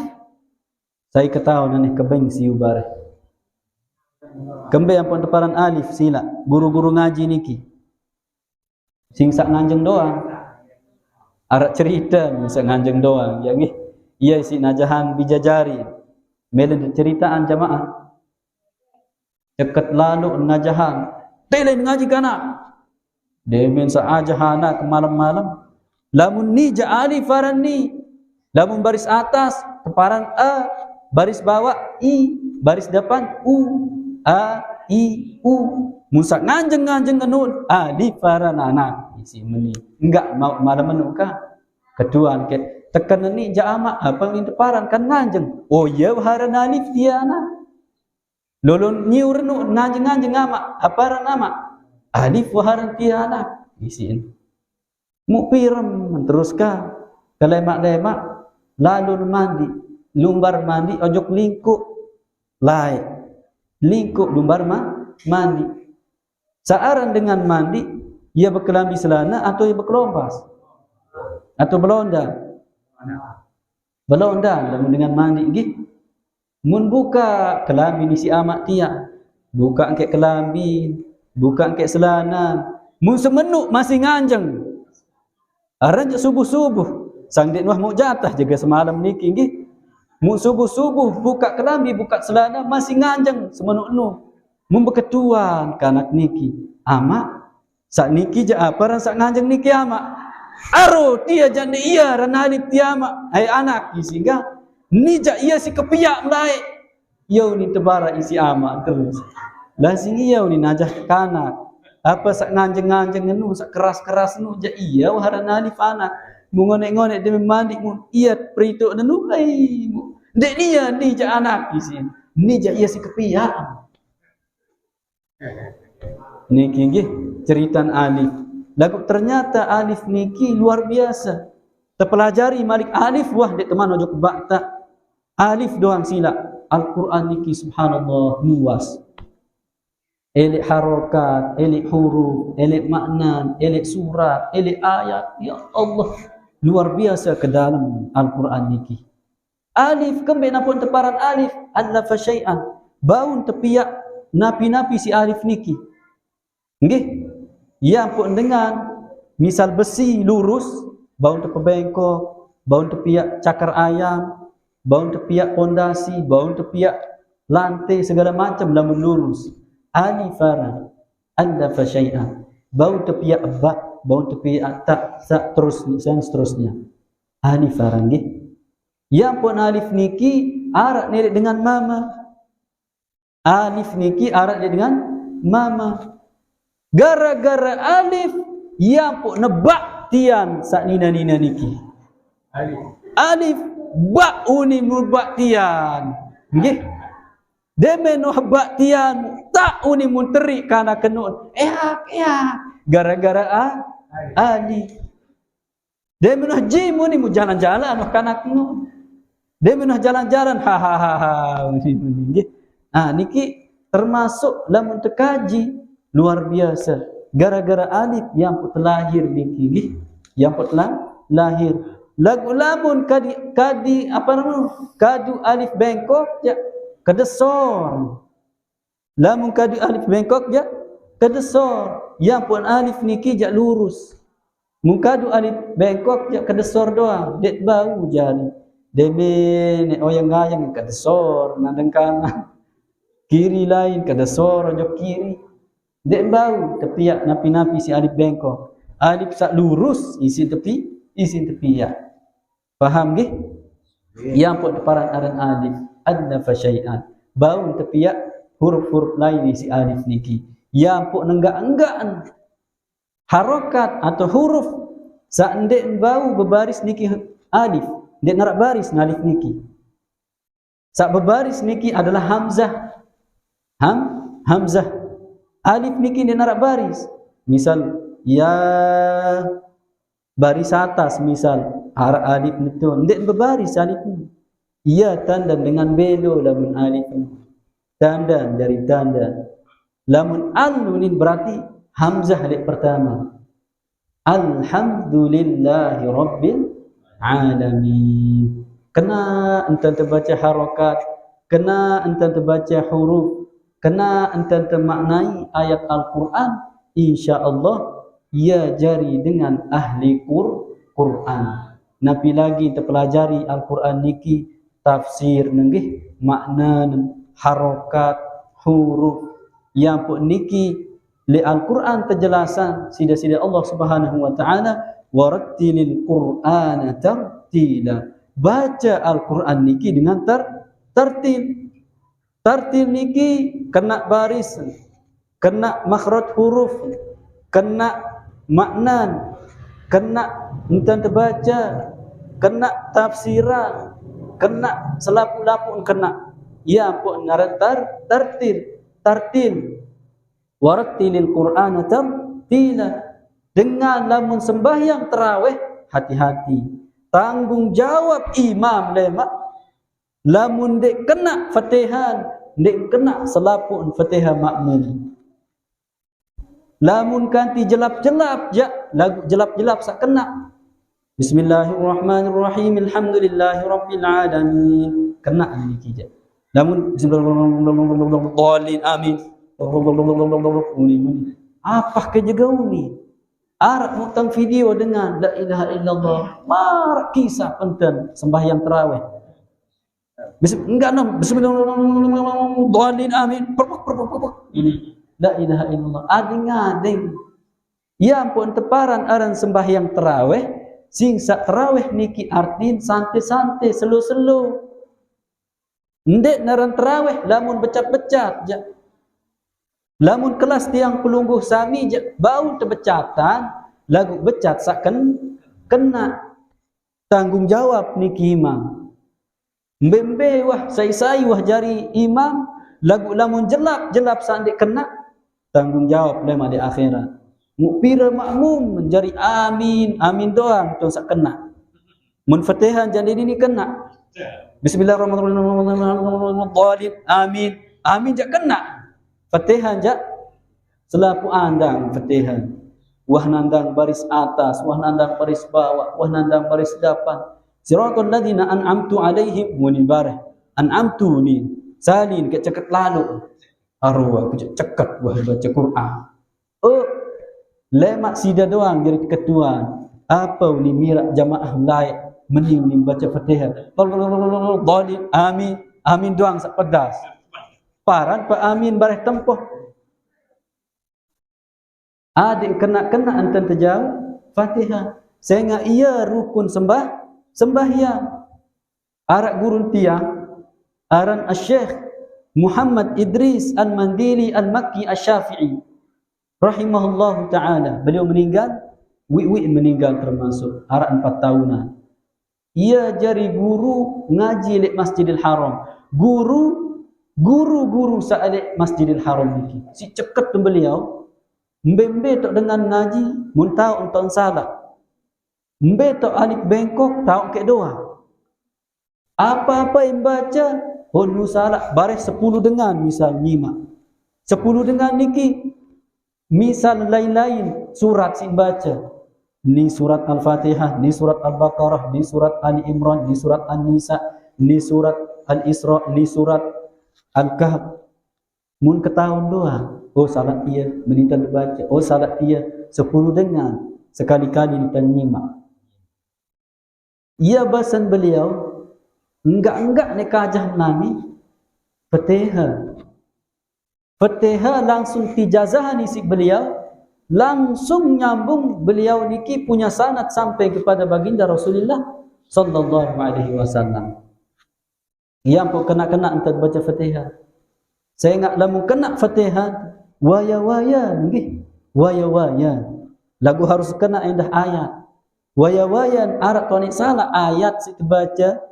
saya ketahuan nih kebeng si ubare kembe napun teparan alif sila guru-guru ngaji niki sing sak nganjeng doang arak cerita sak nganjeng doang ya nggih iya si najahan bijajari melen ceritaan jamaah dekat lalu ngajahan tele ngaji kana demen saajahana ke malam-malam lamun ni ja alif faran ni lamun baris atas teparan a baris bawah i baris depan u a i u musak nganjeng nun alif faran anak isi meni enggak mau malam menuka keduan ke tekan ni ja ama apa ni teparan kan nganjeng oh ya haran alif dia anak lolon nyiurnu nganjeng ama apa nama alif waharan tiana isiin mu pirem teruskan kelemak-lemak lalu mandi lumbar mandi ojok lingkup lai lingkup lumbar mandi saaran dengan mandi ia berkelambi selana atau ia berkelompas atau belonda dengan mandi gitu. Mun buka kelambi ni si amak tiak. Buka angkat kelambi, buka angkat selana. Mun semenuk masih nganjeng. Aran je subuh-subuh. Sang dek nuah mau jatah jaga semalam niki nggih. Mun subuh-subuh buka kelambi, buka selana masih nganjeng semenuk nu. Mun beketuan kanak niki. Amak sak niki je apa ran sak nganjeng niki amak. Aro dia jande iya ran halip ti amak. Hai anak sehingga ni jak ia si kepiak mulai. Yau ni tebara isi amak terus. Lah sing yau ni najah kanak. Apa sak nganjeng-nganjeng nu sak keras-keras nu jak iya haran alif anak. Mengonek-ngonek demi mandi mu iya perituk nu ai. Dek dia ni jak anak isi. Ni jak ia si kepiak. Niki nggih ceritan alif. Lagu ternyata alif niki luar biasa. Terpelajari malik alif wah dek teman ojo kebak tak. Alif doang sila. Al-Quran niki subhanallah luas. Elik harokat, elik huruf, elik makna, elik surat, elik ayat. Ya Allah, luar biasa ke dalam Al-Quran niki. Alif kembali napun teparan alif allafa syai'an. Baun tepiak napi-napi si alif niki. Nggih. Ya pun dengan misal besi lurus, baun tepebengkok, baun tepiak cakar ayam, baun tepiak pondasi, baun tepiak lantai segala macam lamun lurus. Alifara allafa syai'an. Baun tepiak ba, baun tepiak tak, terus dan seterusnya. Alifara nggih. Yang pun alif niki arak nilik dengan mama. Alif niki arak nilik dengan mama. Gara-gara alif yang pun nebak tian sak nina-nina niki. Alif bak uni mubak tian. Nggih. Deme no bak tian tak uni munteri kana kenun. Ya. Gara-gara alif. Deme no jim uni mu jalan-jalan no kana kenun. Deme no jalan-jalan nggih. Niki termasuk lamun tekaji luar biasa. Gara-gara alif yang pun terlahir niki nggih. Yang pun lahir. Lagu lamun kadi apa namanya? Kadu alif bengkok ya kedesor. Lamun kadu alif bengkok ya kedesor. Yang pun alif niki jak lurus. Mun kadu alif bengkok ya kedesor doang. Dek bau jari. Deme ne oyang-ayang kedesor nandeng kanan. Kiri lain kedesor ojo kiri. Dek bau tepiak napi-napi si alif bengkok. Alif sak lurus isi tepiak. Faham nggih? Yang pun deparan aran alif allafa syai'an. Bau tepiak huruf-huruf lain si alif niki. Yang pun enggak-enggaan harokat atau huruf sak ndek bau bebaris niki alif. Ndek narak baris alif niki. Sak bebaris niki adalah hamzah. Hamzah. Alif niki ndek narak baris. Misal ya baris atas misal harap alif itu ndek berbaris alif ini. Ia tanda dengan belo lamun alif ini. Tanda dari tanda. Lamun al ini berarti hamzah dek pertama. Alhamdulillahi rabbil alamin. Kena enten terbaca harokat, kena enten terbaca huruf, kena enten termaknai ayat Al-Quran, insya-Allah ia jari dengan ahli Quran. Napi lagi terpelajari Al-Quran niki tafsir nenggih makna harokat huruf yang pun niki li Al-Quran terjelasan sida-sida Allah Subhanahu wa taala warattilil Qur'ana tartila. Baca Al-Quran niki dengan tertil. Tertil niki kena baris, kena makhraj huruf, kena maknan, kena entan terbaca, kena tafsiran, kena selapu-lapu kena. Ya pun ngaran tartil. Warattilil Qur'ana tartila. Dengan lamun sembahyang tarawih hati-hati. Tanggung jawab imam lemak. Lamun dek kena Fatihan, dek kena selapu Fatihah makmum. Lamun kanti jelap-jelap ja lagu jelap-jelap sak kena. Bismillahirrahmanirrahim. Alhamdulillahirabbil alamin. Kena niki ja. Lamun bismillahirrahmanirrahim. Amin. Apa kejegau ni? Arak mutang video dengan la ilaha illallah. Mar kisah penting sembahyang tarawih. Bismillahirrahmanirrahim. Amin. Ini la ilaha illallah. Ading-ading. Yang pun teparan aran sembahyang tarawih, sing sak tarawih niki artin santai-santai, slow-slow. Ndek naran tarawih lamun becat-becat ja. Lamun kelas tiang pelungguh sami ja, bau terbecatan, lagu becat sak kena tanggung jawab niki imam. Mbembe wah sai-sai wah jari imam, lagu lamun jelap sak ndek kena tanggung jawab lema di akhirat. Mukpira makmum menjadi amin, amin doang tu sak kena. Mun Fatihah jadi ini kena. Bismillahirrahmanirrahim. Amin. Amin jak kena. Fatihah jak selaku andang Fatihah. Wah nandang baris atas, wah nandang baris bawah, wah nandang baris depan. Siratal ladzina an'amtu alaihim munibarah. An'amtu ni salin ke ceket lalu. Arwah aku ceket wah baca Quran. Oh lemak sida doang jadi ketuan. Apa ni mirak jamaah lain mending ni baca Fatihah. Dhalim amin. Amin doang sak pedas. Paran pa amin bareh tempoh. Adik kena antan terjauh Fatihah. Sehingga ia rukun sembahyang. Arak gurun tiang aran Asy-Syaikh Muhammad Idris Al-Mandili Al-Makki Asy-Syafi'i rahimahullahu taala. Beliau meninggal, meninggal termasuk arak 4 tahunan. Ia jadi guru ngaji lek Masjidil Haram. Guru saat Masjidil Haram niki. Si ceket beliau Mbe tok dengan ngaji mun tau entong salah. Mbe tok alif bengkok tau ke doa. Apa-apa yang baca nu salah bareh 10 dengan misal nyimak. 10 dengan niki misal lain-lain surat sing baca. Ni surat Al-Fatihah, ni surat Al-Baqarah, ni surat Ali Imran, ni surat An-Nisa, ni surat Al-Isra, ni surat Al-Kahf. Mun ketahuan doa, oh salat dia menita baca, oh salat dia 10 dengan sekali-kali kita nyimak. Ia bahasan beliau enggak ni kajah nami Fatihah. Fatihah langsung tijazah ni si beliau, langsung nyambung beliau niki punya sanad sampai kepada baginda Rasulullah sallallahu alaihi wasallam. Yang pun kena antar baca Fatihah. Saya ingat lamun kena Fatihah waya-waya nggih. Waya-waya. Lagu harus kena indah ayat. Waya-waya arak tonik salah ayat si baca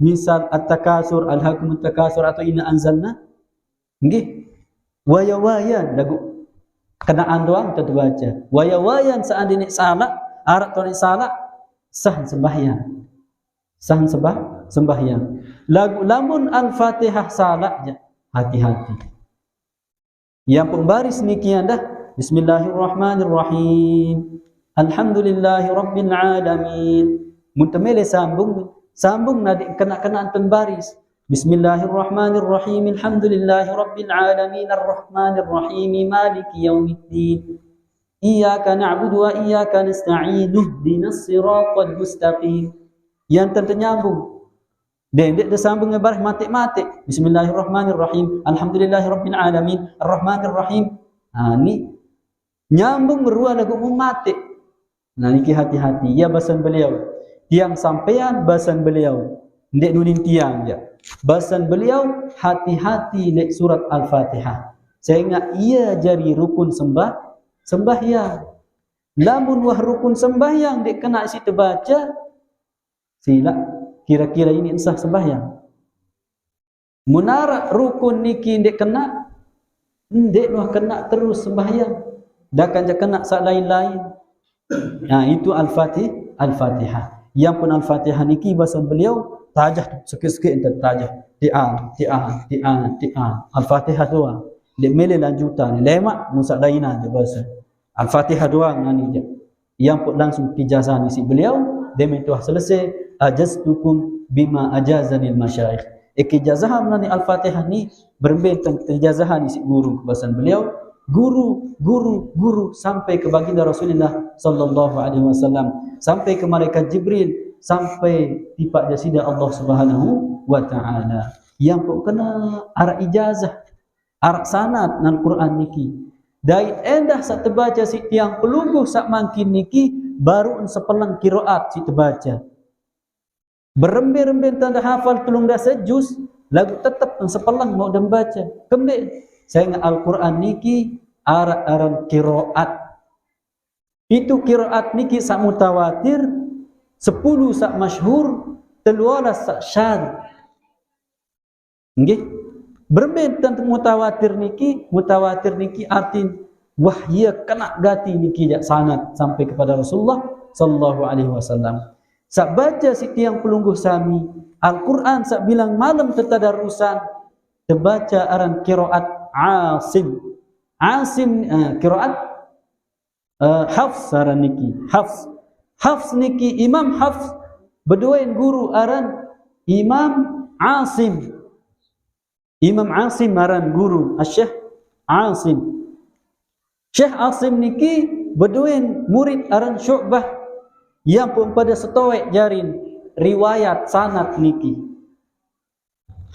misal At-Takasur, Al-Hakumut Takasur atau Inna Anzalna. Nggih. Waya-waya lagu kenaan doang kita baca. Waya-waya seandainya salah arak tonik salah sah sembahyang. Sah sembahyang. Lagu lamun Al-Fatihah salah je. Hati-hati. Yang pembaris nikian dah. Bismillahirrahmanirrahim. Alhamdulillahirabbil alamin. Muntamele sambung nadi kena anten baris. Bismillahirrahmanirrahim. Alhamdulillahirabbil alamin arrahmanirrahim maliki yaumiddin. Iyyaka na'budu wa iyyaka nasta'in. Ihdinas siratal mustaqim. Yang ternyambung. Dek sambung ngebarah matik-matik. Bismillahirrahmanirrahim. Alhamdulillahirabbil alamin. Arrahmanirrahim. Ni nyambung merua lagu matik. Nah niki hati-hati. Ya bahasan beliau. Tiang sampean bahasan beliau. Ndek nunin tiang je. Bahasan beliau hati-hati lek surat Al-Fatihah. Sehingga ia jadi rukun sembahyang. Lamun wah rukun sembahyang dek kena isi terbaca silap. Kira-kira ini sah sembahyang. Munarak rukun niki ndek kena, ndek noh kena terus sembahyang. Dah kan kena sak lain-lain. Nah itu Al-Fatihah. Yang pun Al-Fatihah niki bahasa beliau tajah sikit-sikit ente tajah. Ti'an. Al-Fatihah doang. Dek mele lanjutan lemak musak lainan je bahasa. Al-Fatihah doang ngani je. Yang pun langsung ijazah ni si beliau demi tuah selesai. Ajaztukum bima ajazanil masyayikh. Ijazah menani Al-Fatihah ni berbentang ijazah ni si guru kebasan beliau, guru sampai ke baginda Rasulullah sallallahu alaihi wasallam, sampai ke malaikat Jibril, sampai tiba jasida Allah Subhanahu wa taala. Yang pun kena arak ijazah, arak sanad nang Quran niki. Dai endah sak terbaca si tiang pelungguh sak mangkin niki baru sepelang qiraat si terbaca. Berembe-rembe tanda hafal tulung dah sejus lagu tetap sepelang mau dan baca kembali saya ingat Al-Quran niki aran qiraat itu qiraat niki sak mutawatir 10 sak masyhur 13 sak syadz nggih berembe tanda mutawatir niki artin wahya kena gati niki jak sanad sampai kepada Rasulullah sallallahu alaihi wasallam. Sak baca sitiang pelungguh sami Al-Quran sak bilang malam tertadarusan terbaca aran qiraat Asim. Asim qiraat Hafs aran niki. Hafs niki Imam Hafs berduain guru aran Imam Asim. Imam Asim aran guru Syekh Asim. Syekh Asim niki berduain murid aran Syu'bah yang pun pada setowek jarin riwayat sanad niki.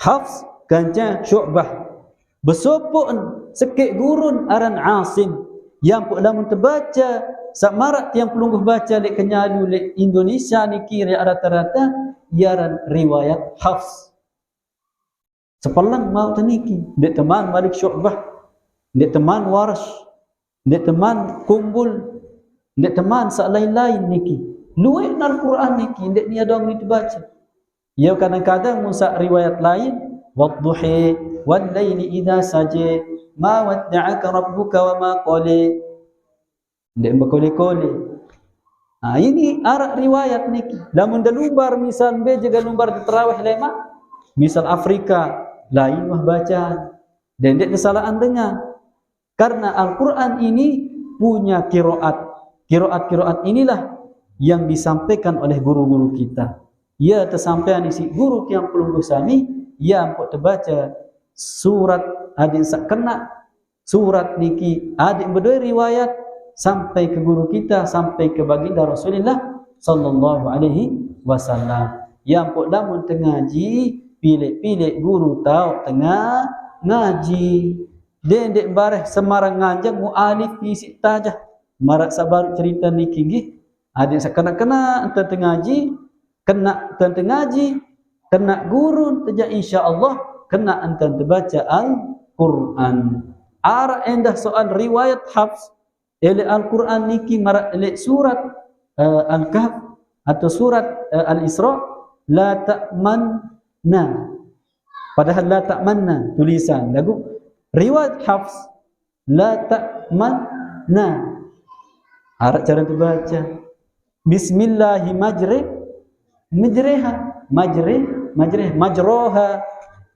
Hafs kanca Syu'bah besopon sekek gurun aran Asim yang pun lamun terbaca samarat yang pelungguh baca lek kenyalu lek Indonesia niki rata-rata iaran riwayat Hafs. Sepelang mau teniki dek teman Malik Syu'bah, dek teman Warsh, dek teman Kumbul, dek teman sak lain-lain niki. Luwih Al-Quran niki dek ni adong ni dibaca. Ya kadang-kadang musa riwayat lain wadduhi wal laili idza saja ma wadda'aka rabbuka wa ma qala. Dek berkole-kole. Ini arak riwayat niki. Lamun dalumbar misal be jaga lumbar di tarawih lema, misal Afrika lain wah bacaan. Dan dek kesalahan dengar. Karena Al-Quran ini punya qiraat. Qiraat inilah yang disampaikan oleh guru-guru kita. Ya tersampaian isi guru yang pelungguh sami yang pun terbaca surat adik sak kena surat niki adik berdua riwayat sampai ke guru kita, sampai ke baginda Rasulullah sallallahu alaihi wasallam. Yang pun lamun tengaji pilih-pilih guru tahu tengah ngaji. Dek bareh semarang ngajak mualif isi tajah. Marak sabar cerita niki nggih. Adik sakena-kena enten tengaji, kena enten tengaji, kena guru teja insyaallah kena enten terbaca Al-Quran. Ara endah soal riwayat Hafs ele Al-Quran niki marak ele surat Al-Kahf atau surat Al-Isra la ta'manna. Padahal la ta'manna tulisan lagu riwayat Hafs la ta'manna. Arab cara terbaca bismillahi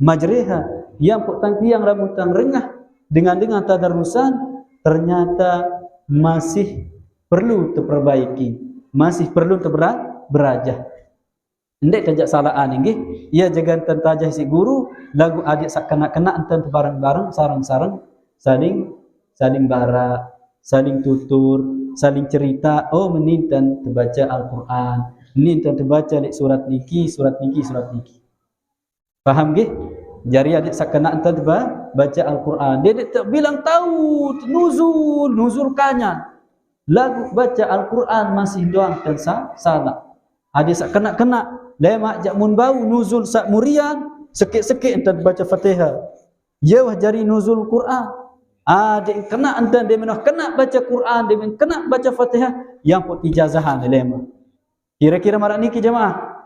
majriha yang putang tiang rambutan rengah dengan tadarusan ternyata masih perlu terperbaiki, masih perlu berajah. Ndek tajak salaan nggih. Ia jaga tentajah si guru lagu adik sak kena-kena enten bareng-bareng sareng-sareng saling bara, saling tutur, saling cerita. Oh meninten terbaca Al-Quran, meninten terbaca lek surat niki. Faham nggih? Jari adik sak kena enten baca Al-Quran. Dia tak bilang tahu nuzul kanya. Lagu baca Al-Quran masih doang dan salah. Adik sak kena lemak jak mun bau nuzul sak murian sekit-sekit enten baca Fatihah. Ya wah jari nuzul Quran. Adik kena enten dia menah kena baca Quran, dia men kena baca Fatihah yang pun ijazahan lemak. Kira-kira marak niki jemaah.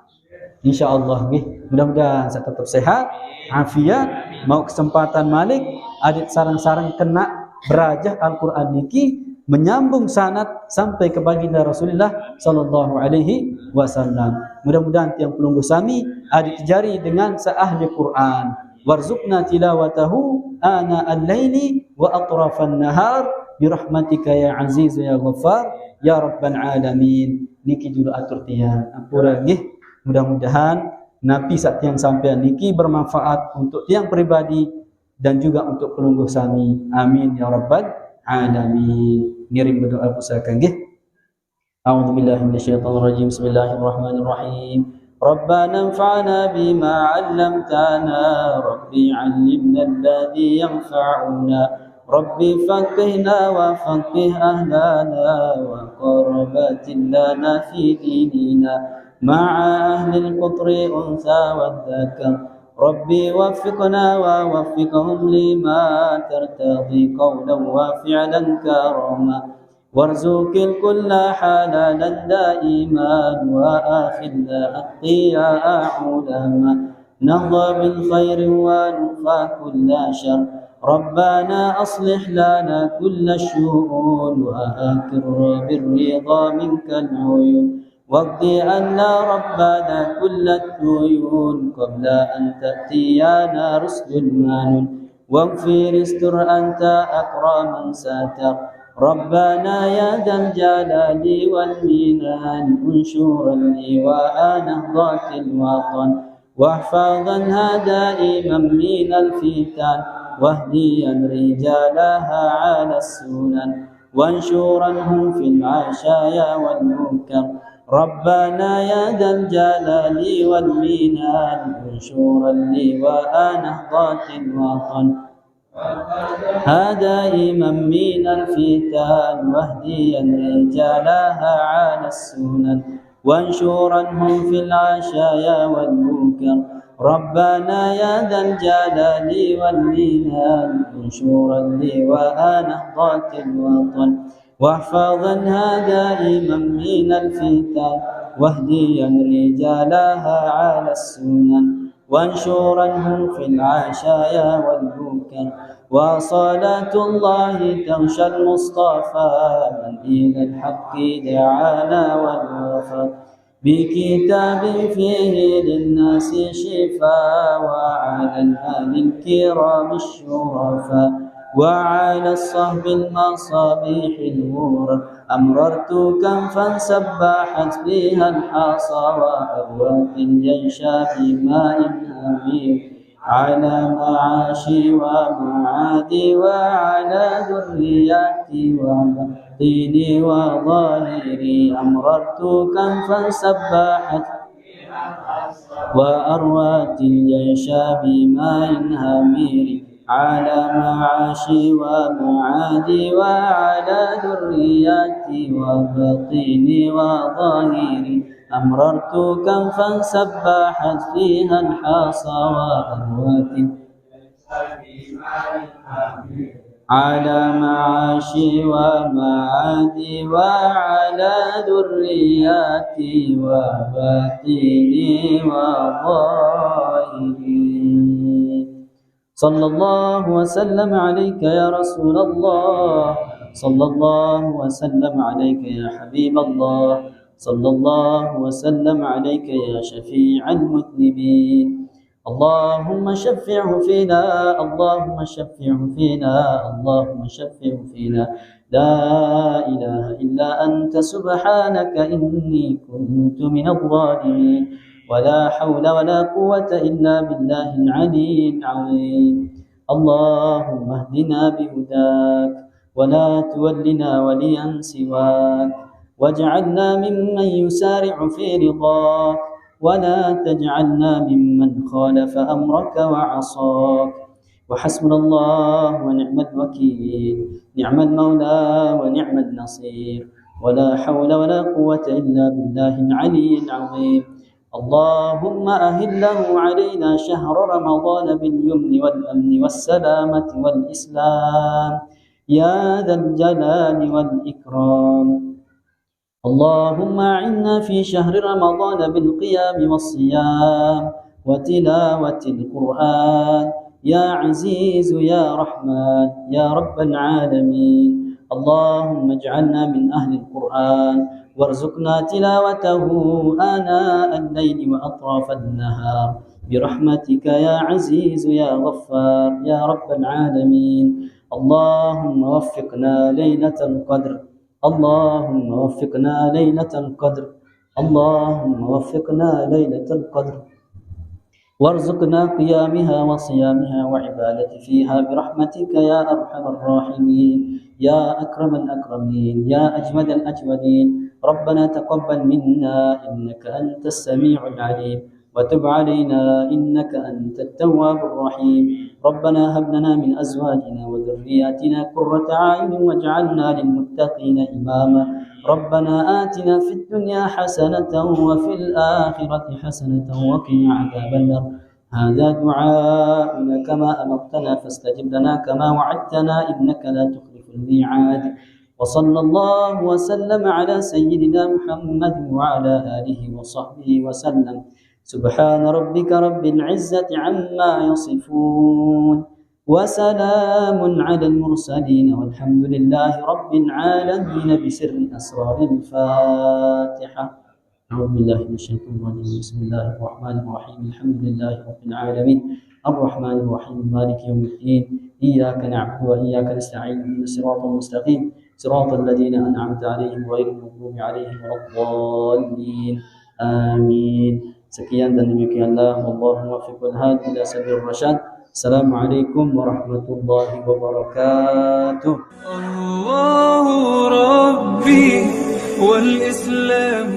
Insyaallah nggih. Mudah-mudahan saya tetap sehat, afiat, mau kesempatan Malik adik sarang-sarang kena berajah Al-Quran niki menyambung sanad sampai ke baginda Rasulullah sallallahu alaihi wasallam. Mudah-mudahan tiang pelungguh sami adik jari dengan seahli Quran. Warzuqna tilawatahu ana al-laili wa atrafan nahar birahmatika ya aziz ya ghaffar ya rabbal alamin. Niki julu atur tiang ampura nggih. Mudah-mudahan napi sak tiang sampean niki bermanfaat untuk tiang pribadi dan juga untuk pelungguh sami. Amin ya rabbal alamin. Ngirim berdoa pusaka nggih. A'udzu billahi minasyaitonir rajim. Bismillahirrahmanirrahim. Rabbana anfa'na bima 'allamtana. Rabbi 'allimna alladhi yanfa'una. Rabbi faqihna wa faqih ahlana wa qarabatin lana fi dinina ma'a ahli al-qutri unsa wa dhakar. Rabbi waffiqna wa waffiqhum lima tartadi qawlan wa fi'lan karama warzuqil kulla halalan daiman wa akhidna atqiya ulama nahda bil khairi wa nufa kulla syar ربنا أصلح لنا كل الشؤون وآكر بالرضا منك العيون واقض عنا ربنا كل الديون قبل أن تأتينا رسل المانون واغفر استر أنت أكرما ساتر ربنا يا ذا الجلال والمنان انشر اللواء نهضة الوطن واحفظنها دائما من الفتن واهديا رجالها على السنن وانشرنهم في العشايا والمنكر ربنا يا ذا الجلال والمنان انشر اللواء نهضة الوطن دائما من الفتن واهديا رجالها على السنن وانشرنهم في العشايا والمنكر ربنا يا ذا الجلال والمنان انشر اللواء نهضة الوطن واحفظنها دائما من الفتن واهديا رجالها على السنن وانشرنهم في العشايا والمنكر وصلاة الله تغشى المصطفى من إلى الحق دعانا والوفا بكتاب فيه للناس شفاء وعلى الآل الكرام الشرفاء وعلى الصحب المصابيح الغور أمررت كنفا سباحت فيها الحصى وأروت الجيش بماء أمير على معاشي ومعادي وعلى ذرياتي وبطيني وظاهري أمررت كنفا سباحت وأروت الجيش بماء همير على معاشي ومعادي وعلى ذرياتي وبطيني وظاهري أمررت كنفا سباحت فيها الحصى وأروت على معاشي ومعادي وعلى ذرياتي وبطيني وظاهري صلى الله وسلم عليك يا رسول الله صلى الله وسلم عليك يا حبيب الله صلى الله وسلم عليك يا شفيع المذنبين اللهم شفعه فينا اللهم شفعه فينا اللهم شفعه فينا لا إله إلا أنت سبحانك إني كنت من الظالمين ولا حول ولا قوة إلا بالله العلي العظيم اللهم اهدنا بهداك ولا تولنا وليا سواك واجعلنا ممن يسارع في رضاك ولا تجعلنا ممن خالف أمرك وعصاك وحسبنا الله ونعم الوكيل نعم المولى ونعم النصير ولا حول ولا قوة إلا بالله العلي العظيم اللهم أهله علينا شهر رمضان باليمن والأمن والسلامة والإسلام يا ذا الجلال والإكرام اللهم أعنا في شهر رمضان بالقيام والصيام وتلاوة القرآن يا عزيز يا رحمن يا رب العالمين اللهم اجعلنا من أهل القرآن وارزقنا تلاوته آناء الليل وأطراف النهار برحمتك يا عزيز يا غفار يا رب العالمين اللهم وفقنا ليلة القدر اللهم وفقنا ليلة القدر اللهم وفقنا ليلة القدر وارزقنا قيامها وصيامها وعبادة فيها برحمتك يا أرحم الراحمين يا أكرم الأكرمين يا أجمد الأجمدين ربنا تقبل منا إنك أنت السميع العليم وتب علينا إنك أنت التواب الرحيم ربنا هب لنا من أزواجنا وذرياتنا قرة أعين واجعلنا للمتقين إماما ربنا آتنا في الدنيا حسنة وفي الآخرة حسنة وقنا عذاب النار هذا دعاؤنا كما أمرتنا فاستجب لنا كما وعدتنا إنك لا تخلف الميعاد وصلى الله وسلم على سيدنا محمد وعلى آله وصحبه وسلم سبحان ربك رب العزة عما يصفون وسلام على المرسلين والحمد لله رب العالمين بسر أسرار الفاتحة. أعوذ بالله من الشيطان الرجيم. بسم الله الرحمن الرحيم. الحمد لله رب العالمين الرحمن الرحيم مالك يوم الدين إياك نعبد وإياك نستعين اهدنا الصراط المستقيم صراط الذين أنعمت عليهم غير المغضوب عليهم ولا الضالين آمين. Sekian dan demikianlah, wallahu muwaffiq wal hadi ila sabil rasyad. Assalamualaikum warahmatullahi wabarakatuh. الله ربي والإسلام